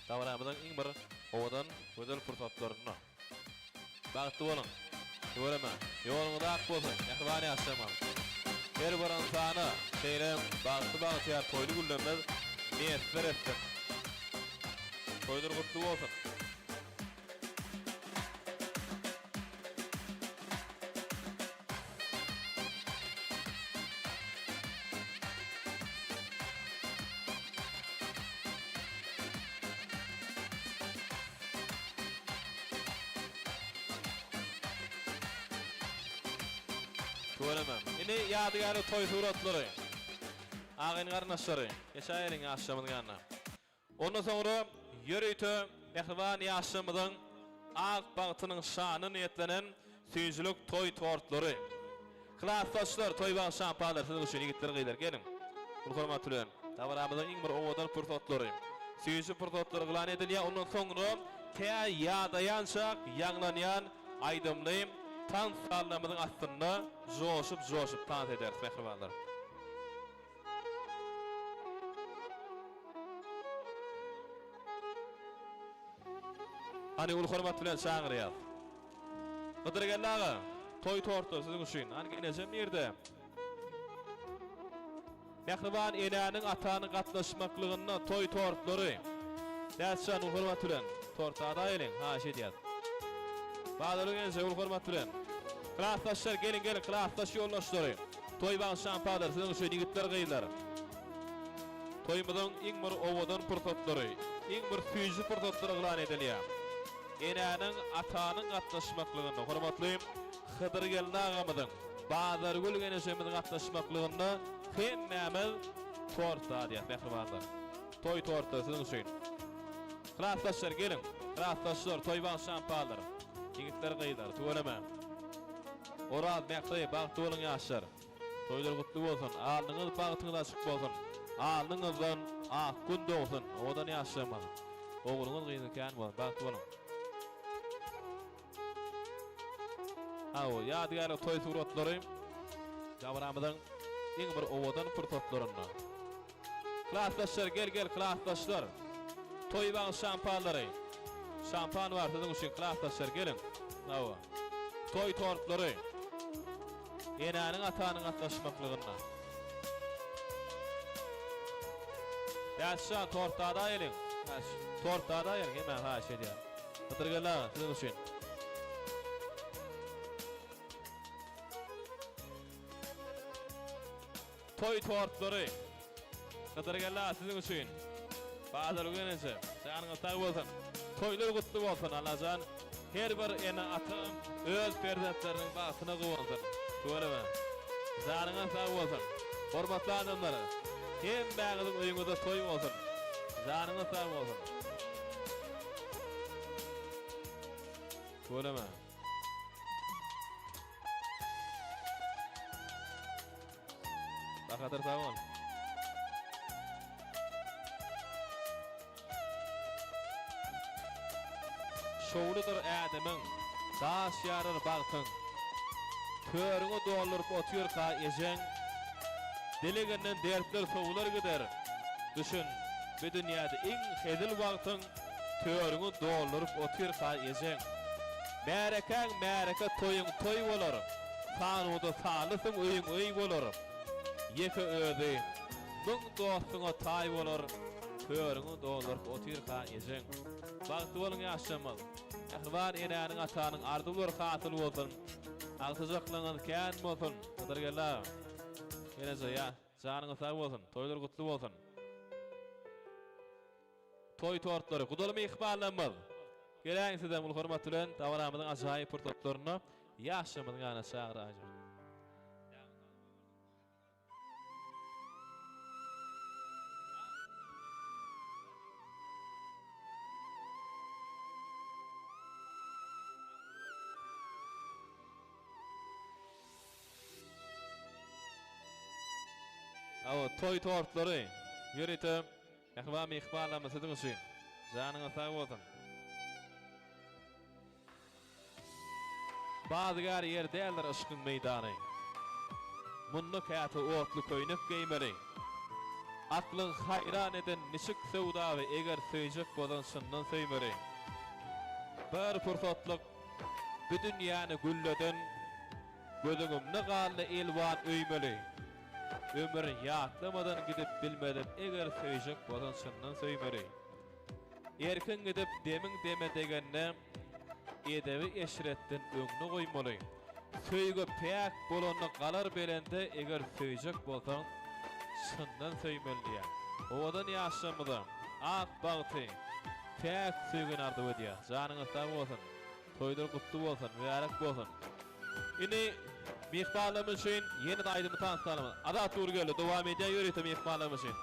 Tawramydan iň bir owadan gözel pursatlaryna. Bagtly bolun. Göreme. Ýoluňyzda ak bolsun. Mehriban ýaşamak. Her bir insana seýlem bagty ýar toýly güllemez. Niýetler etsin. Toýlar gutly bolsun. Göremem. Ini ýadygarly toý suratlary. Agyn garnaşlary. Geçäýeriň aşamyň ýanyna. Ondan soňra ýöreýte mehriban ýaşamyň ak bagtynyň şany niýetlenen süýjülük toý tortlary. Klassdaşlar toý bagy şampalar siz üçin ýigitler gyýlar gelin. Hormatlylar, tawaramyzyň iň bir owadan purtotlary. Süýjü purtotlary gylan edilýär. Ondan soňra tä ýadaýançak ýanglanýan aýdymly tan sallamynyň astyna joşup tan eder mehribanlar. Hani ul hormat bilen çağırýar. Gydyrgenlaga toy tortu siziň üçin. Hani genejem ýerde. Mehriban eläniň atanyň gatnaşmaklygyna toy tortlary. Däşan ul hormat bilen tortada elen haş edýär. Bagdalyň ul hormat bilen. Klassdaşlar gelin klassdaş ýoldaşlary. Toy bagy şampalar siziň üçin ýigitler gyýlar. Toýumyzyň iň bir owadan purtotlary, iň bir süýjü purtotlary gylan edilýär. Eläniň atanyň gatnaşmaklygyna hormatly Hydyr geldi agamyzyň Bazargül geneşemizin gatnaşmaklygyna hemmemiz torta diýip mehribanlar. Toy torta siziň üçin. Klassdaşlar gelin. Klassdaşlar toy bagy şampalar. Ýigitler gyýlar, töwereme. Oraz mehri bagty bolan ýaşlar. Toýlar gutly bolsun, alnyňyz bagtyňyz açyk bolsun. Alnyňyzdan ak gün dogsun, odan ýaşamak. Ogluňyz gyýnykän bol, bagty bolan. Aw, ýadygar toy suratlary Jawramyzyň iň bir owadan purtotlaryna. Klassdaşlar gel klassdaşlar. Toy bagy şampalary. Şampan var siziň üçin klassdaşlar gelin. Aw. Toy tortlary. Eläniň atanyň gatnaşmaklygyna. Ýaşa tortada elin. Tortada elin, hemen haş edýär. Gydyrgala siziň üçin. Toy tortlary. Gydyrgala siziň üçin. Bazarly geneşe, şanyňyz sag bolsun. Toylar gutly bolsun Allahan. Her bir ene ata öz perzentleriniň bagyna gowaldyr. Töwereme. Şanyňyz sag bolsun. Hormatly adamlar. Hem baglyň öýüňizde toy bolsun. Şanyňyz sag bolsun. Töwereme. Bakadır sag bol. Şowludyr ädemiň, daş ýarar bagtyň. Körüňi dolduryp otyrka ejen, diligenden dertler sowlar gider. Düşün, bu dünýäde iň hedil bagtyň körüňi dolduryp otyrka ejen. Märeke toýuň toy bolar. Sanuda salysyň öýüň öý bolar. Ýeke özi, müň dostuňa tay bolar. Körüňi dolduryp otyrka ejen. Bagty bolan ýaşamak. Ähbar eläniň atanyň ardy bolar hasyl bolsun. Agtyjaklaryňyz kän bolsun. Gydyrgala. Geneje ýa, janyňyz sag bolsun. Toýlar gutly bolsun. Toy tortlary gudaly mehmanlarymyz. Geleň sizden ul hormat bilen tawaramyzyň ajaýyp purtotlaryny ýaşamyň ýanyna çagyrajak. Aw, toy tortlary ýöreýte ähwam ihbarlamy siziň üçin. Janyňyz sag bolsun. Bazıgar yer däldir ışkyň meýdany. Munny käte otly köýnek geýmeli. Aklın hayran eden nişik sevdawy eger söýjek bolan şundan söýmeri. Bir pursatlyk bu dünýäni gülleden gözüňimni galdy elwan öýmeli. Ömür ýatlamadan gidip bilmeden eger söýjek bolan şundan söýmeri. Erkin gidip demin deme degende edebi eşrettin öňüne goýmaly. Söýge pek bolanyny galar berende eger söýjek bolsaň şundan söýmeli. Odan ýaşamyda ak bagty pek söýgen ardy ödýär. Janyňyz sag bolsun. Toýlar gutly bolsun, wärek bolsun. Ini mihbalymyz üçin ýeni daýdymy tanystalım. Adat Turgeli dowam edýär ýöretim mihbalymyz üçin.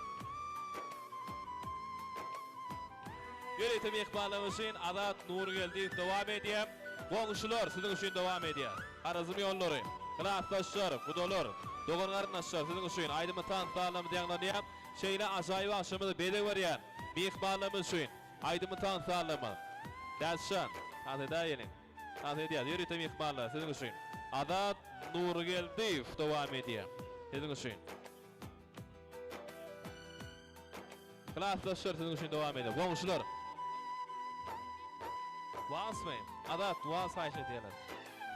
Ýöretim mihbalymyz üçin Adat Nurgeldi dowam edýär. Goňşular siziň üçin dowam edýär. Arazym ýollary, klassdaşlar, gudolar, dogan garnaşlar siziň üçin aýdymy tanystalym diýenler şeýle ajaýyp aşamyzy bede berýär. Mihbalymyz üçin aýdymy tanystalym. Däşşan, hada ýelim. Hada edýär ýöretim mihballar siziň üçin. Adat Nurgeldiýew dowam edýär. Siziň üçin. Klassdaşlar siziň üçin dowam edýär. Goňşular. Wasmy? Adat was haýş edýärler.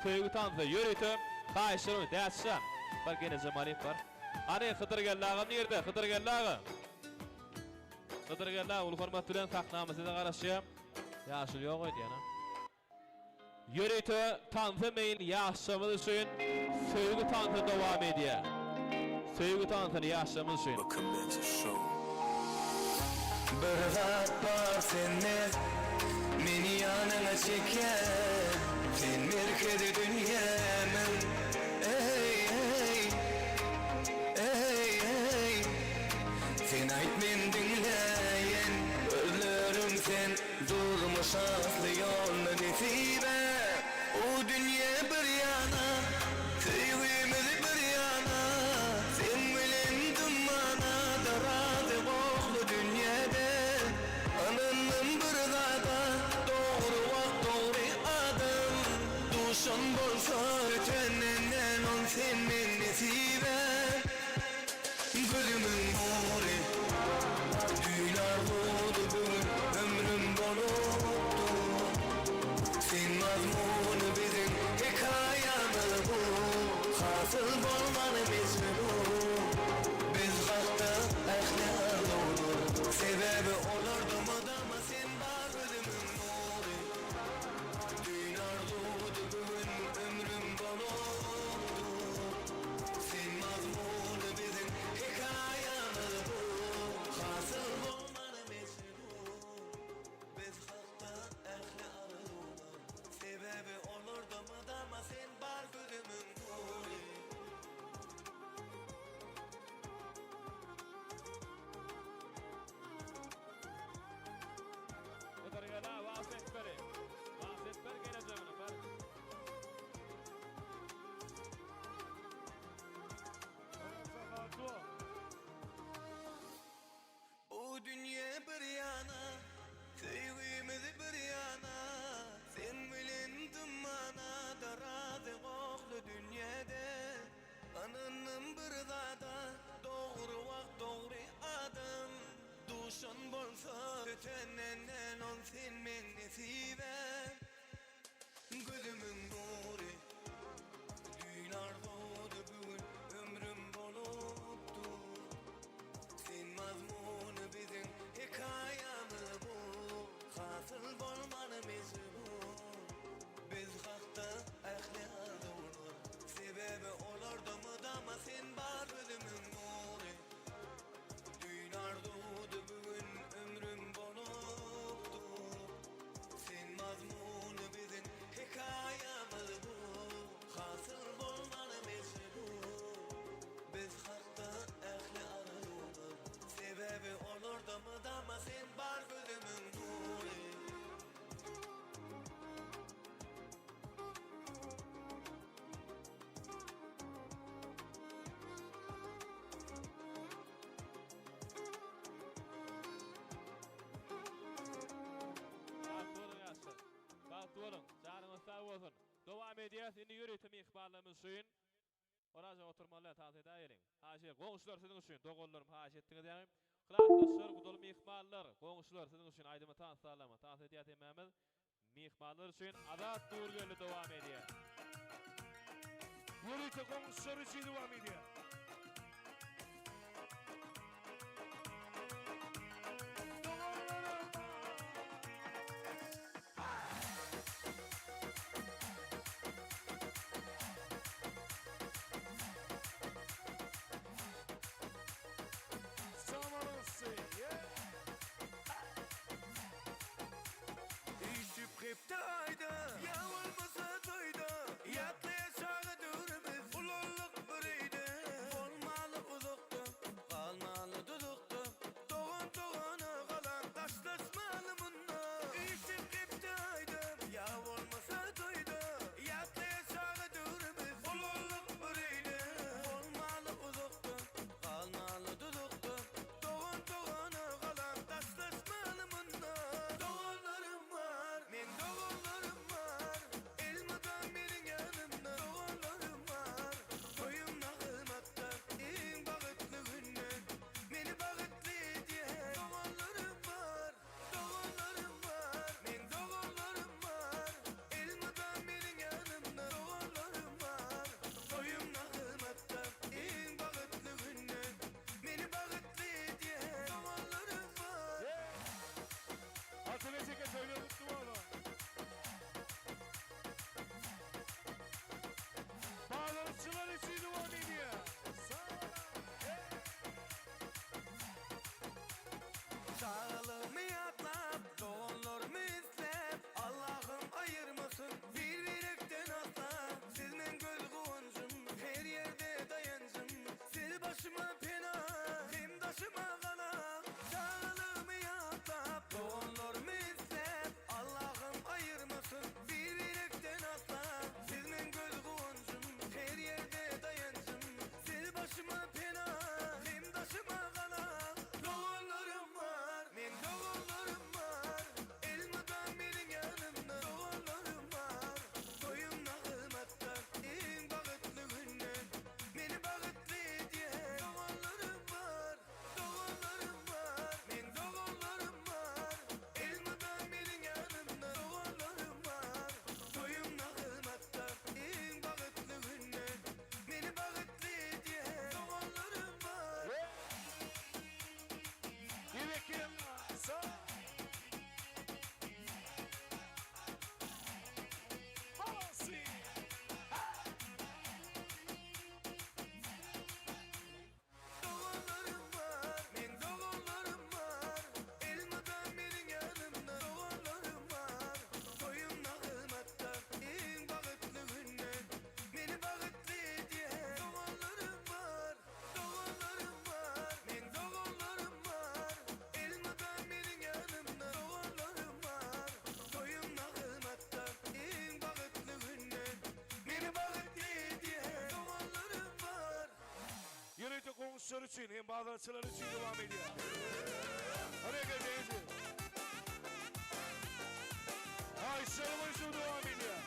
Söýgü tansa ýöretim, haýşyry däşşan. Bir gene Jamalip bar. Ane Hıdır gellagym nerede? Hıdır gellagym. Hıdır gellagym ul hormat bilen sahnamyzyna garaşýar. Ýaşyl ýok edýär. Ýöretim tansa meýil ýaşamyz üçin söýgü tansa dowam edýär. Söýgü tansany ýaşamyz üçin. Bir zat bar sende meni yanına çeken, sen merkezi dünyamın. Ey ey ey ey, sen ayt men dinleyen, özlerim sen durmuş aslı yolunu nesibe. O dünya bir yana, sevgimiz bir yana, sen bilen dumana da razı koklu dünyada. Ananın bir zada doğru vakt doğru adım, duşan bolsa öteninden on senin nesibe. Gözümün nuru dünyar oldu bugün, ömrüm bolupdu. Sen mazmunu bizim hikayamız bu, hasıl bolmalı mecnun. Biz vakta ähler olur, sebebi olurdu madama sen bar gözümün nuru. Dünyar oldu bugün, ömrüm bolupdu. Sen mazmunu bizim hikayamız bu, hasıl bolmalı mecnun. Biz vakta ähler olur, sebebi olurdu madama sen bar gözümün nuru. Hıdır gella wasetberi. Wasetber gene jemini bar. O dünya bir yana, sevgimiz bir yana, sen bilen dumana da razı koklu dünyada. Ananın bir zada doğru vakt doğru adım, duşan bolsa öteninden on sen men nesibe. Gözümün nuru dünyar doğdu bugün, ömrüm bolupdu. Sen mazmunu bizim hikayamız bu, hasıl bolmalı mecnun. Biz hakta ähler olur, sebebi olurdu mudama sen bar gözümün nuru. Dünyar doğdu bugün, ömrüm bolupdu. Sen mazmunu bizim hikayamız bu, hasıl bolmalı mecnun. Biz hakta ähler olur, sebebi olurdu mudama sen bar gözümün nuru. Bagty bolun, janyňyz sag bolsun. Dowam edýäs, indi ýöretim ihbarlarymyz üçin. Oraja otur barmalar taze daýerin. Haşe goňuşlar siziň üçin, dogollarym haşe etdiňiz ýa-ni. Kılaatdaşlar, gudaly mihmanlar, goňuşlar siziň üçin aýdyma taňs salama. Taňs edýät emmämiz mihmanlar üçin azat döwürgeli dowam edýär. Yürüyte goňuşlar üçin dowam edýär. Sağlığımı yatlap, doğumlarımı izlep, Allah'ım ayırmasın bir birlikten asla. Siz men göz kuvancım, her yerde dayancım, sil başıma pena, hem taşıma kana. Sağlığımı yatlap, doğumlarımı izlep, Allah'ım ayırmasın bir birlikten asla. Siz men göz kuvancım, her yerde dayancım, sil başıma pena, hem taşıma kana. Doğumlarım var, men doğumlarım var, elmadan benim yanımda doğumlarım var. Toyum nağılmatta, en bağıtlı günden, beni bağıtlı diye doğumlarım var. Doğumlarım var, men doğumlarım var, elmadan benim yanımda doğumlarım var. Toyum nağılmatta, en bağıtlı günden, beni bağıtlı diye doğumlarım var. Yürekim sağ. Hasi. Doğumlarım var, men doğumlarım var, elmadan benim yanımda doğumlarım var. Toyum nağılmatta, en bağıtlı günden, beni bağıtlı diye doğumlarım var. Doğumlarım var, men doğumlarım var, elmadan benim yanımda doğumlarım var. Toyum nağılmatta, en bağıtlı günden, beni bağıtlı diye doğumlarım var. Yürüyte goňuşlar üçin, hem bağlantıçılar üçin dowam edýär. Hareket edin. Aýşerim üçin dowam edýär.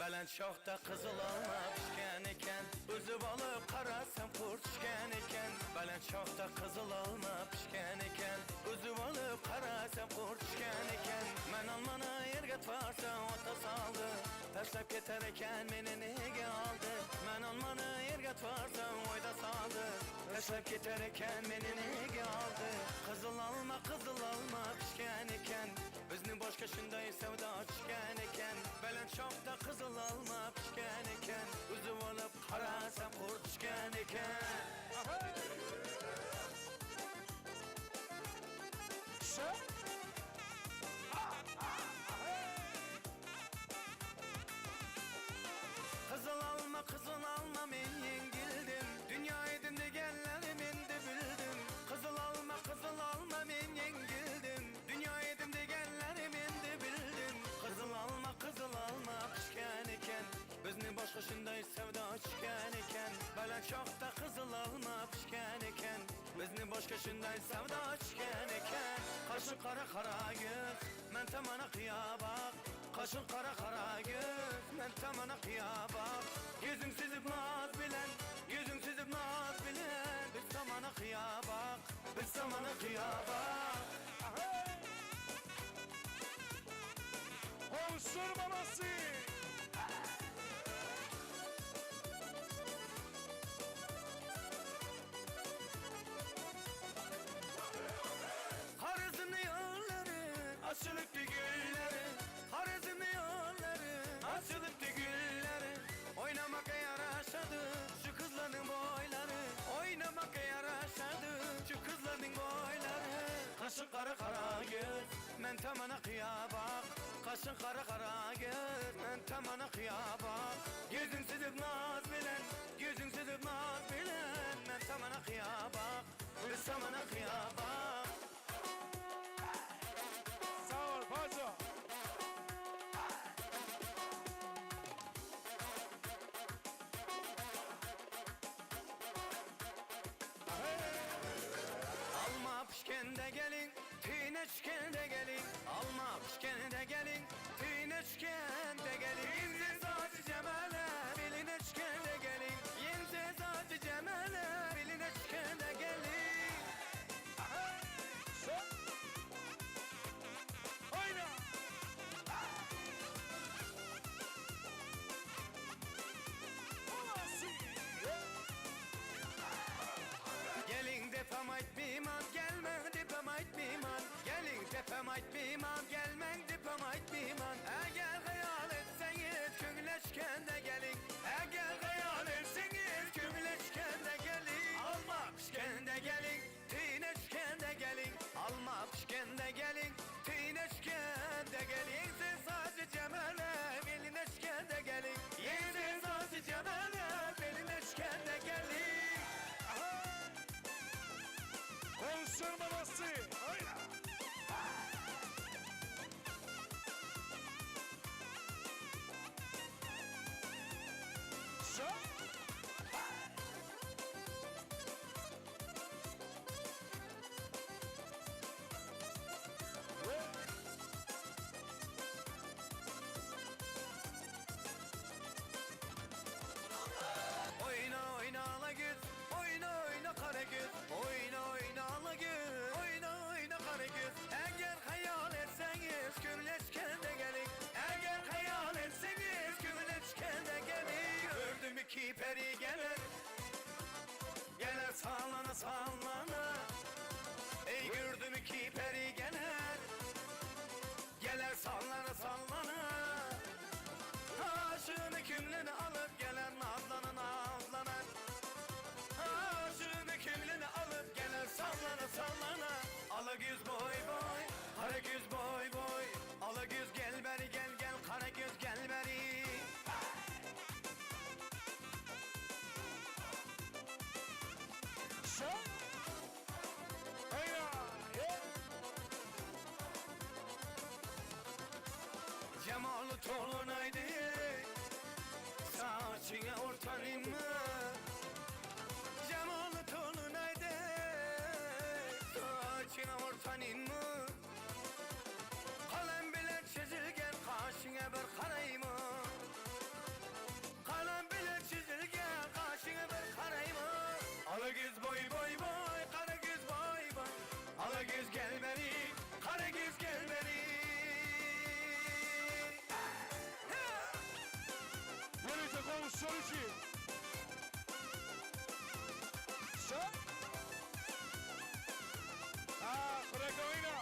Baland şoxda qızıl alma pişken eken, üzüp alıp qarasam qurt pişken eken. Baland şoxda qızıl alma pişken eken, üzüp alıp qarasam qurt pişken eken. Men almana yerge tvarsa ota saldı, taşlap keter eken meni nege aldı. Men almana yerge tvarsa oyda saldı, taşlap keter eken meni nege aldı. Qızıl alma pişken eken, bizni boşqa şunday sevda pişken eken. Baland şoxda qızıl alma pişken eken, üzüp alıp qarasam qurt pişken eken. Kızıl alma men yengildim, dünya edinde gellerim ende bildim. Kızıl alma men yengildim, dünya edinde gellerim ende bildim. Kızıl alma pişken eken, bizni boşqa şunday sevda pişken eken. Baland şoxda qızıl alma pişken eken, bizni boşqa şunday sevda pişken eken. Qaşı qara yüz, men tamana qiya bak, Kaşın kara kara göz, men tamana kıyabak. Gözün süzüp naz bilen, gözün süzüp naz bilen. Biz tamana kıyabak, biz tamana kıyabak. Konuşur babası. Harizm yolları, açılıktı gülleri. Harizm yolları, açılıktı gülleri. Oynamak yaraşadı şu kızların boyları. Oynamak yaraşadı şu kızların boyları. Kaşın kara kara göz, men tamana kıyabak. Kaşın kara kara göz, men tamana kıyabak. Gözün süzüp naz bilen, gözün süzüp naz bilen. Men tamana kıyabak, biz tamana kıyabak. Sağ ol Paşa. Alma pişkende gelin, tine çıkende gelin. Alma pişkende gelin, tine çıkende gelin. Yensiz acı cemale, biline çıkende gelin. Yensiz acı cemale, biline çıkende gelin. Oyna. Gelin depem ait miman, gelmen depem ait miman. Gelin depem ait miman, gelmen depem ait miman. Eğer hayal etseniz köngüleşken de gelin. Eğer hayal etseniz köngüleşken de gelin. Alma pişken de gelin, tineşken de gelin. Alma pişken de gelin, tineşken de gelin. Siz sadece cemale, belineşken de gelin. Siz sadece cemale, belineşken de gelin. Konuşur babası. Oyna. Şah. Oyna oyna ala göz, oyna oyna kara göz. Oyna oyna ala göz, oyna oyna kara göz. Eğer hayal etseniz kömleşken de gelin. Eğer hayal etseniz kömleşken de gelin. Gördüm iki peri gelir, gelir sallana sallana. Ey gördüm iki peri gelir, gelir sallana sallana. Aşığını kimliğini alıp gelen nazlanın nazlanın. Aşığını kimliğini alıp gelen sallana sallana. Alagöz boy boy, karagöz boy boy. Alagöz gel beri gel gel, karagöz gel beri. Şah. Oyna. Cemalı tolunaydı, saçına ortanayım mı? Cemalı tolunaydı, saçına ortanayım mı? Kalem bile çizilgen kaşına bir karayım mı? Kalem bile çizilgen kaşına bir karayım mı? Alagöz boy boy boy, karagöz boy boy. Alagöz gel beri, karagöz gel beri. Yürüyse konuşur işi. Şah. Bırak oyna.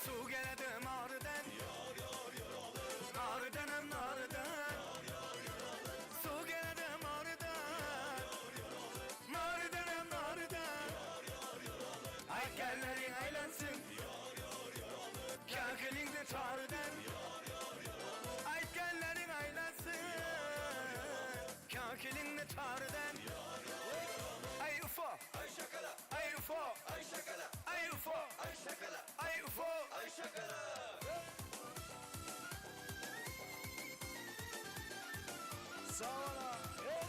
Su geledim ağrıdan, ağrıdanım ağrıdan. Su geledim ağrıdan, ağrıdanım ağrıdan. Ay gellerin aylansın, kakilinde çağrıdan. Ay gellerin aylansın, kakilinde çağrıdan. Ay ufo, ay ufo, şakala, ay ufo, ay şakala. Sağ ol.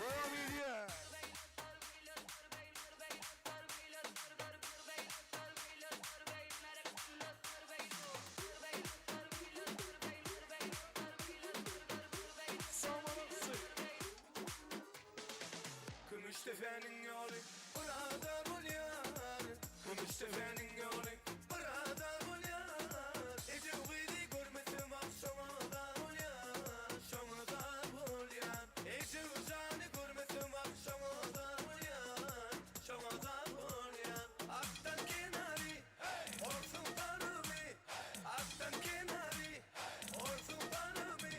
Devam ediyor. Gümüştefe'nin yolu burada bulyar. Gümüştefe'nin yolu burada bulyar. Ece uydu görmedim akşamada bulyar. Şamada bulyar. Ece uzanı görmedim akşamada bulyar. Şamada bulyar. Aktan kenarı olsun tanımı. Aktan kenarı olsun tanımı.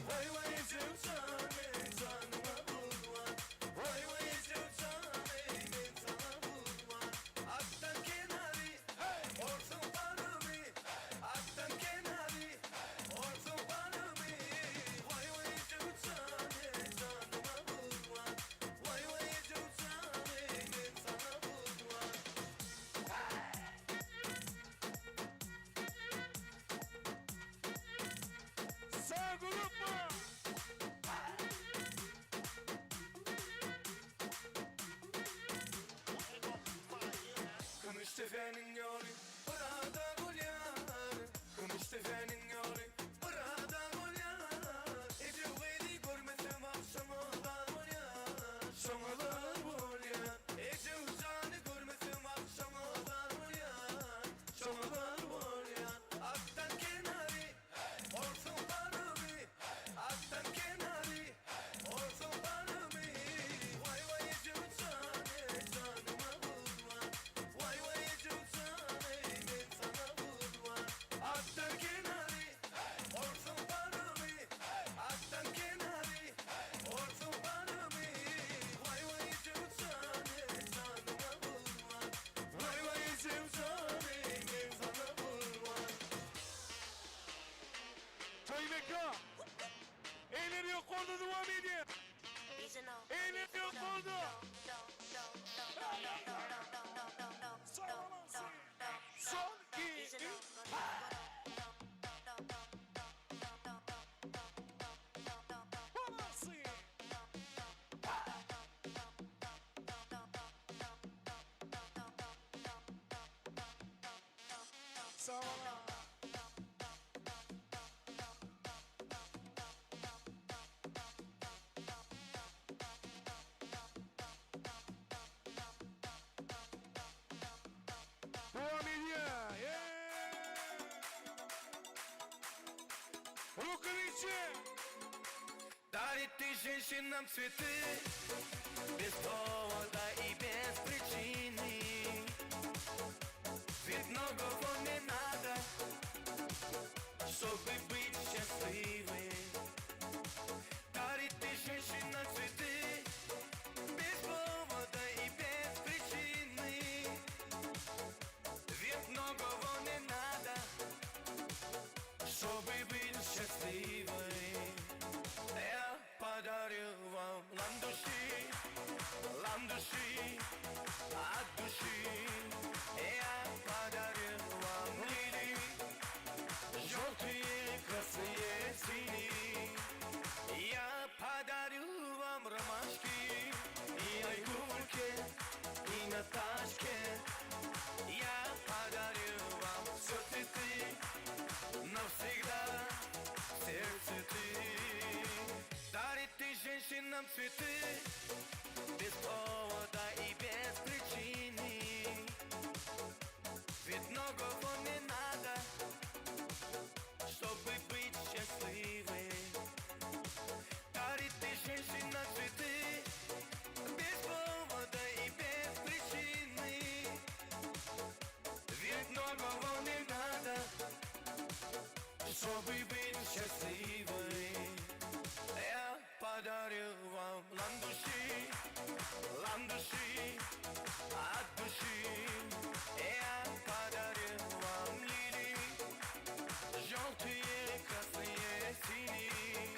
Vay vay Ece uzanı canıma bulvar. Vay vay Ece uzanı ben sana bulvar. Aktan kenarı olsun tanımı. Aktan kenarı olsun tanımı. Vay vay Ece uzanı canıma bulvar. Vay vay Ece uzanı ben sana bulvar. Sağ grup mu? Gümüştefe'nin yolu burada bulyar. Gümüştefe'nin yolu burada bulyar. Ece uydu görmedim akşamada bulyar. Şamada bulyar. Ece uzanı görmedim akşamada bulyar. Şamada bulyar. Aktan kenarı olsun tanımı. Aktan kenarı olsun tanımı. Vay vay Ece uzanı canıma bulvar. Vay vay Ece uzanı ben sana bulvar. Aktan kenarı olsun tanımı. Aktan kenarı olsun tanımı. Vay vay Ece uzanı canıma bulvar. Vay vay Ece uzanı ben sana bulvar. Toymeka. Eğleri yok oldu devam ediyor. Eğleri yok oldu. Son iki. Sağ ol. Devam ediyor. Рукавичи! Дарит ты женщинам цветы без повода и без причины. Ведь многого не надо, чтобы быть счастливой. Дарит ты женщинам цветы без повода и без причины. Ведь многого не надо, чтобы быть счастливой. Я подарю вам ландыши, ландыши от души. Я подарю вам лилии, желтые, красные, синие. Я подарю вам ромашки и айгульки, и Наташке. Я подарю вам все цветы, навсегда сердце ты. Дарит ты женщинам цветы без повода и без причины. Ведь многого не надо, чтобы быть счастливой. Дарит ты женщинам цветы без повода и без причины. Ведь многого не надо, чтобы быть счастливой. Я подарю вам ландыши, ландыши от души. Я подарю вам лилии, желтые, красные, синие.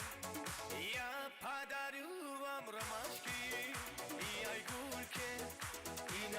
Я подарю вам ромашки и айгульки, и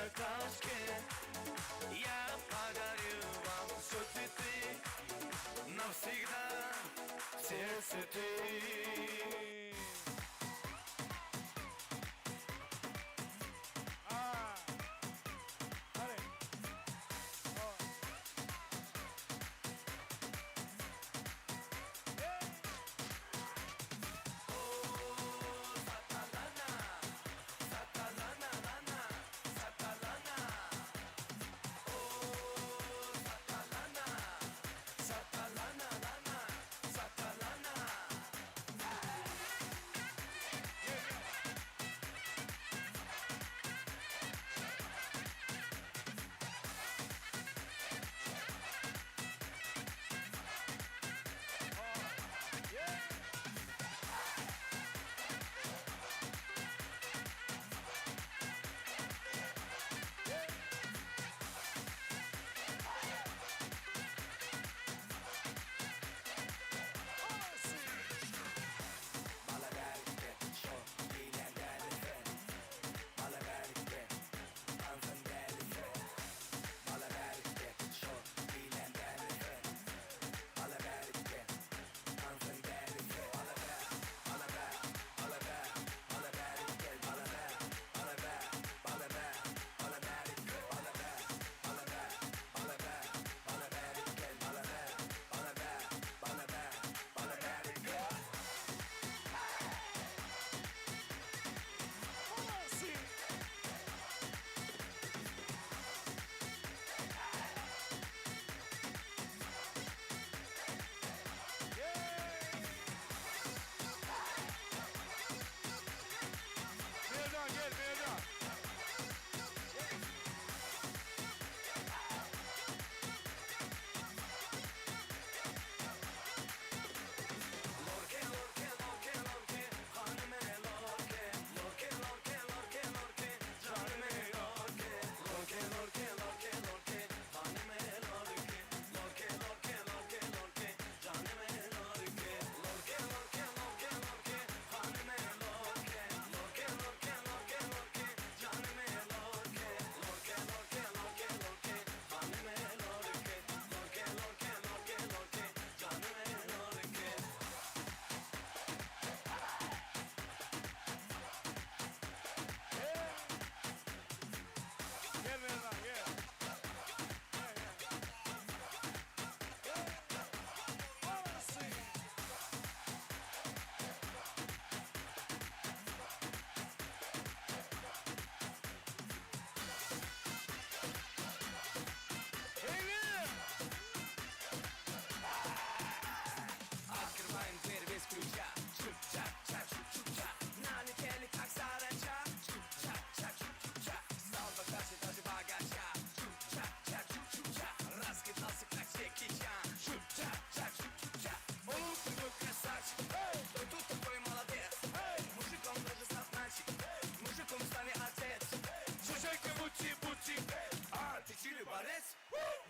борец.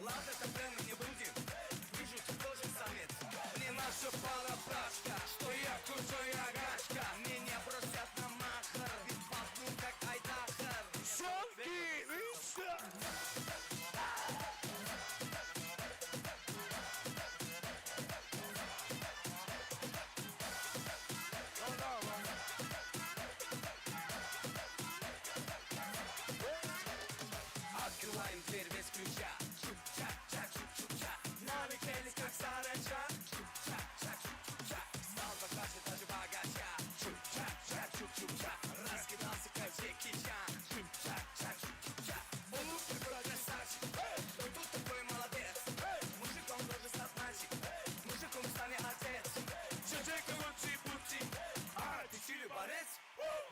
Ладно, тогда мы не будем. Вижу, ты тоже самец. Мне насыпала прашка, что я крутой агашка. Меня бросят на махар, ведь пахну как Айдахар. Сонки, винса. Открываем дверь без ключа. Чук-чак-чак, чук-чук-чак. Налетели как саранча. Чук-чак-чак, чук-чук-чак. Стал богаче даже богача. Чук-чак-чак, чук-чук-чак. Раскидался как Джеки Чан. Чук-чак-чак, чук-чук-чак. Он тут такой красавчик. Он тут такой молодец. Мужик он тоже сознательный. Мужик он сами отец. Чужой лучи-пути. А, ты чили борец?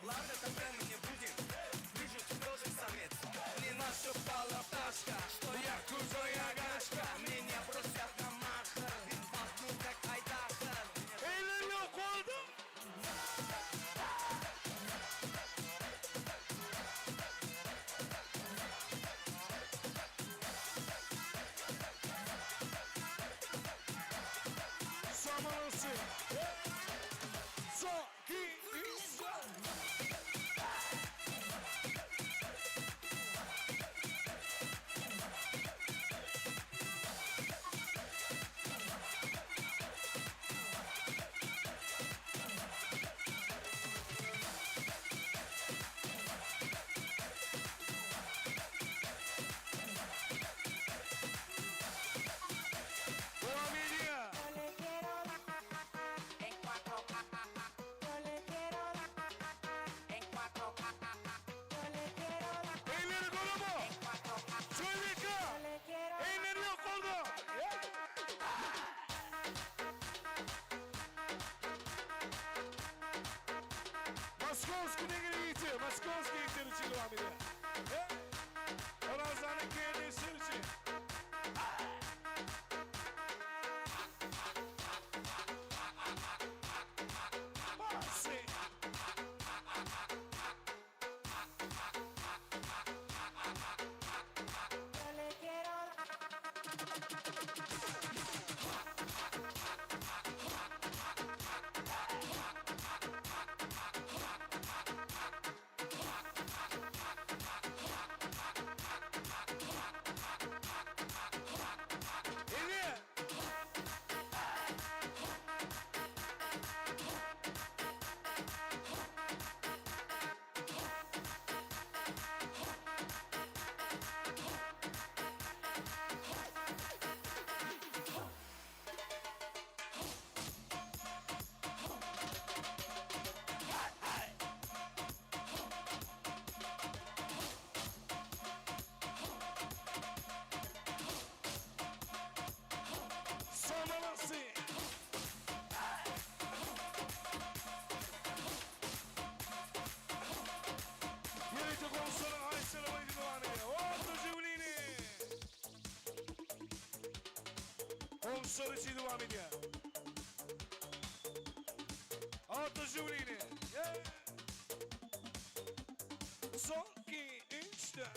Ладно, тогда мы не будем. Вижу, ты тоже самец. Мне насыпала пташка, что я крутой агашка. Меня бросят на махар, ведь пахну как Айдахар. Эллио Колдо! Самолосы! Соки! Moskovski negrici, Moskovski içerici devam Orazanın kendisi için. Basi. Sarıcı devam ediyor. Altı Julini. Son 2, 3, 4.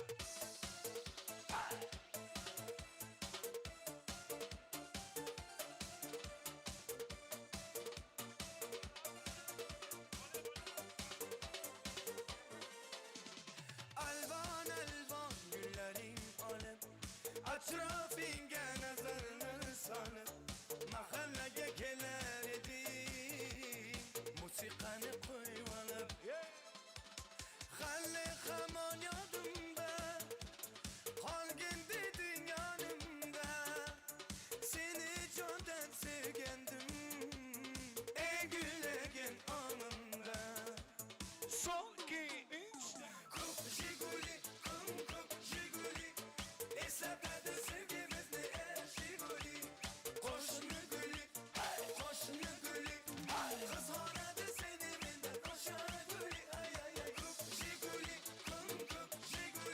Alvan alvan güllerin alem. Atrafınge nazarını sanıp. Mahalleye gelir edin. Musikanı koyvalıp. Halle haman yadımda. Halgin dedin yanımda. Seni candan sevgendim. Ey gülegen anımda. Son 2, 3. Kup Jiguli, kup Jiguli. Esnaflarda sevgimiz ne Jiguli. Koşunu gülü, koşunu gülü. Kız horadı seni benden koşar gülü. Ay ay ay. Kup Jiguli, kup Jiguli.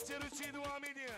Gençler 3'e devam ediyor.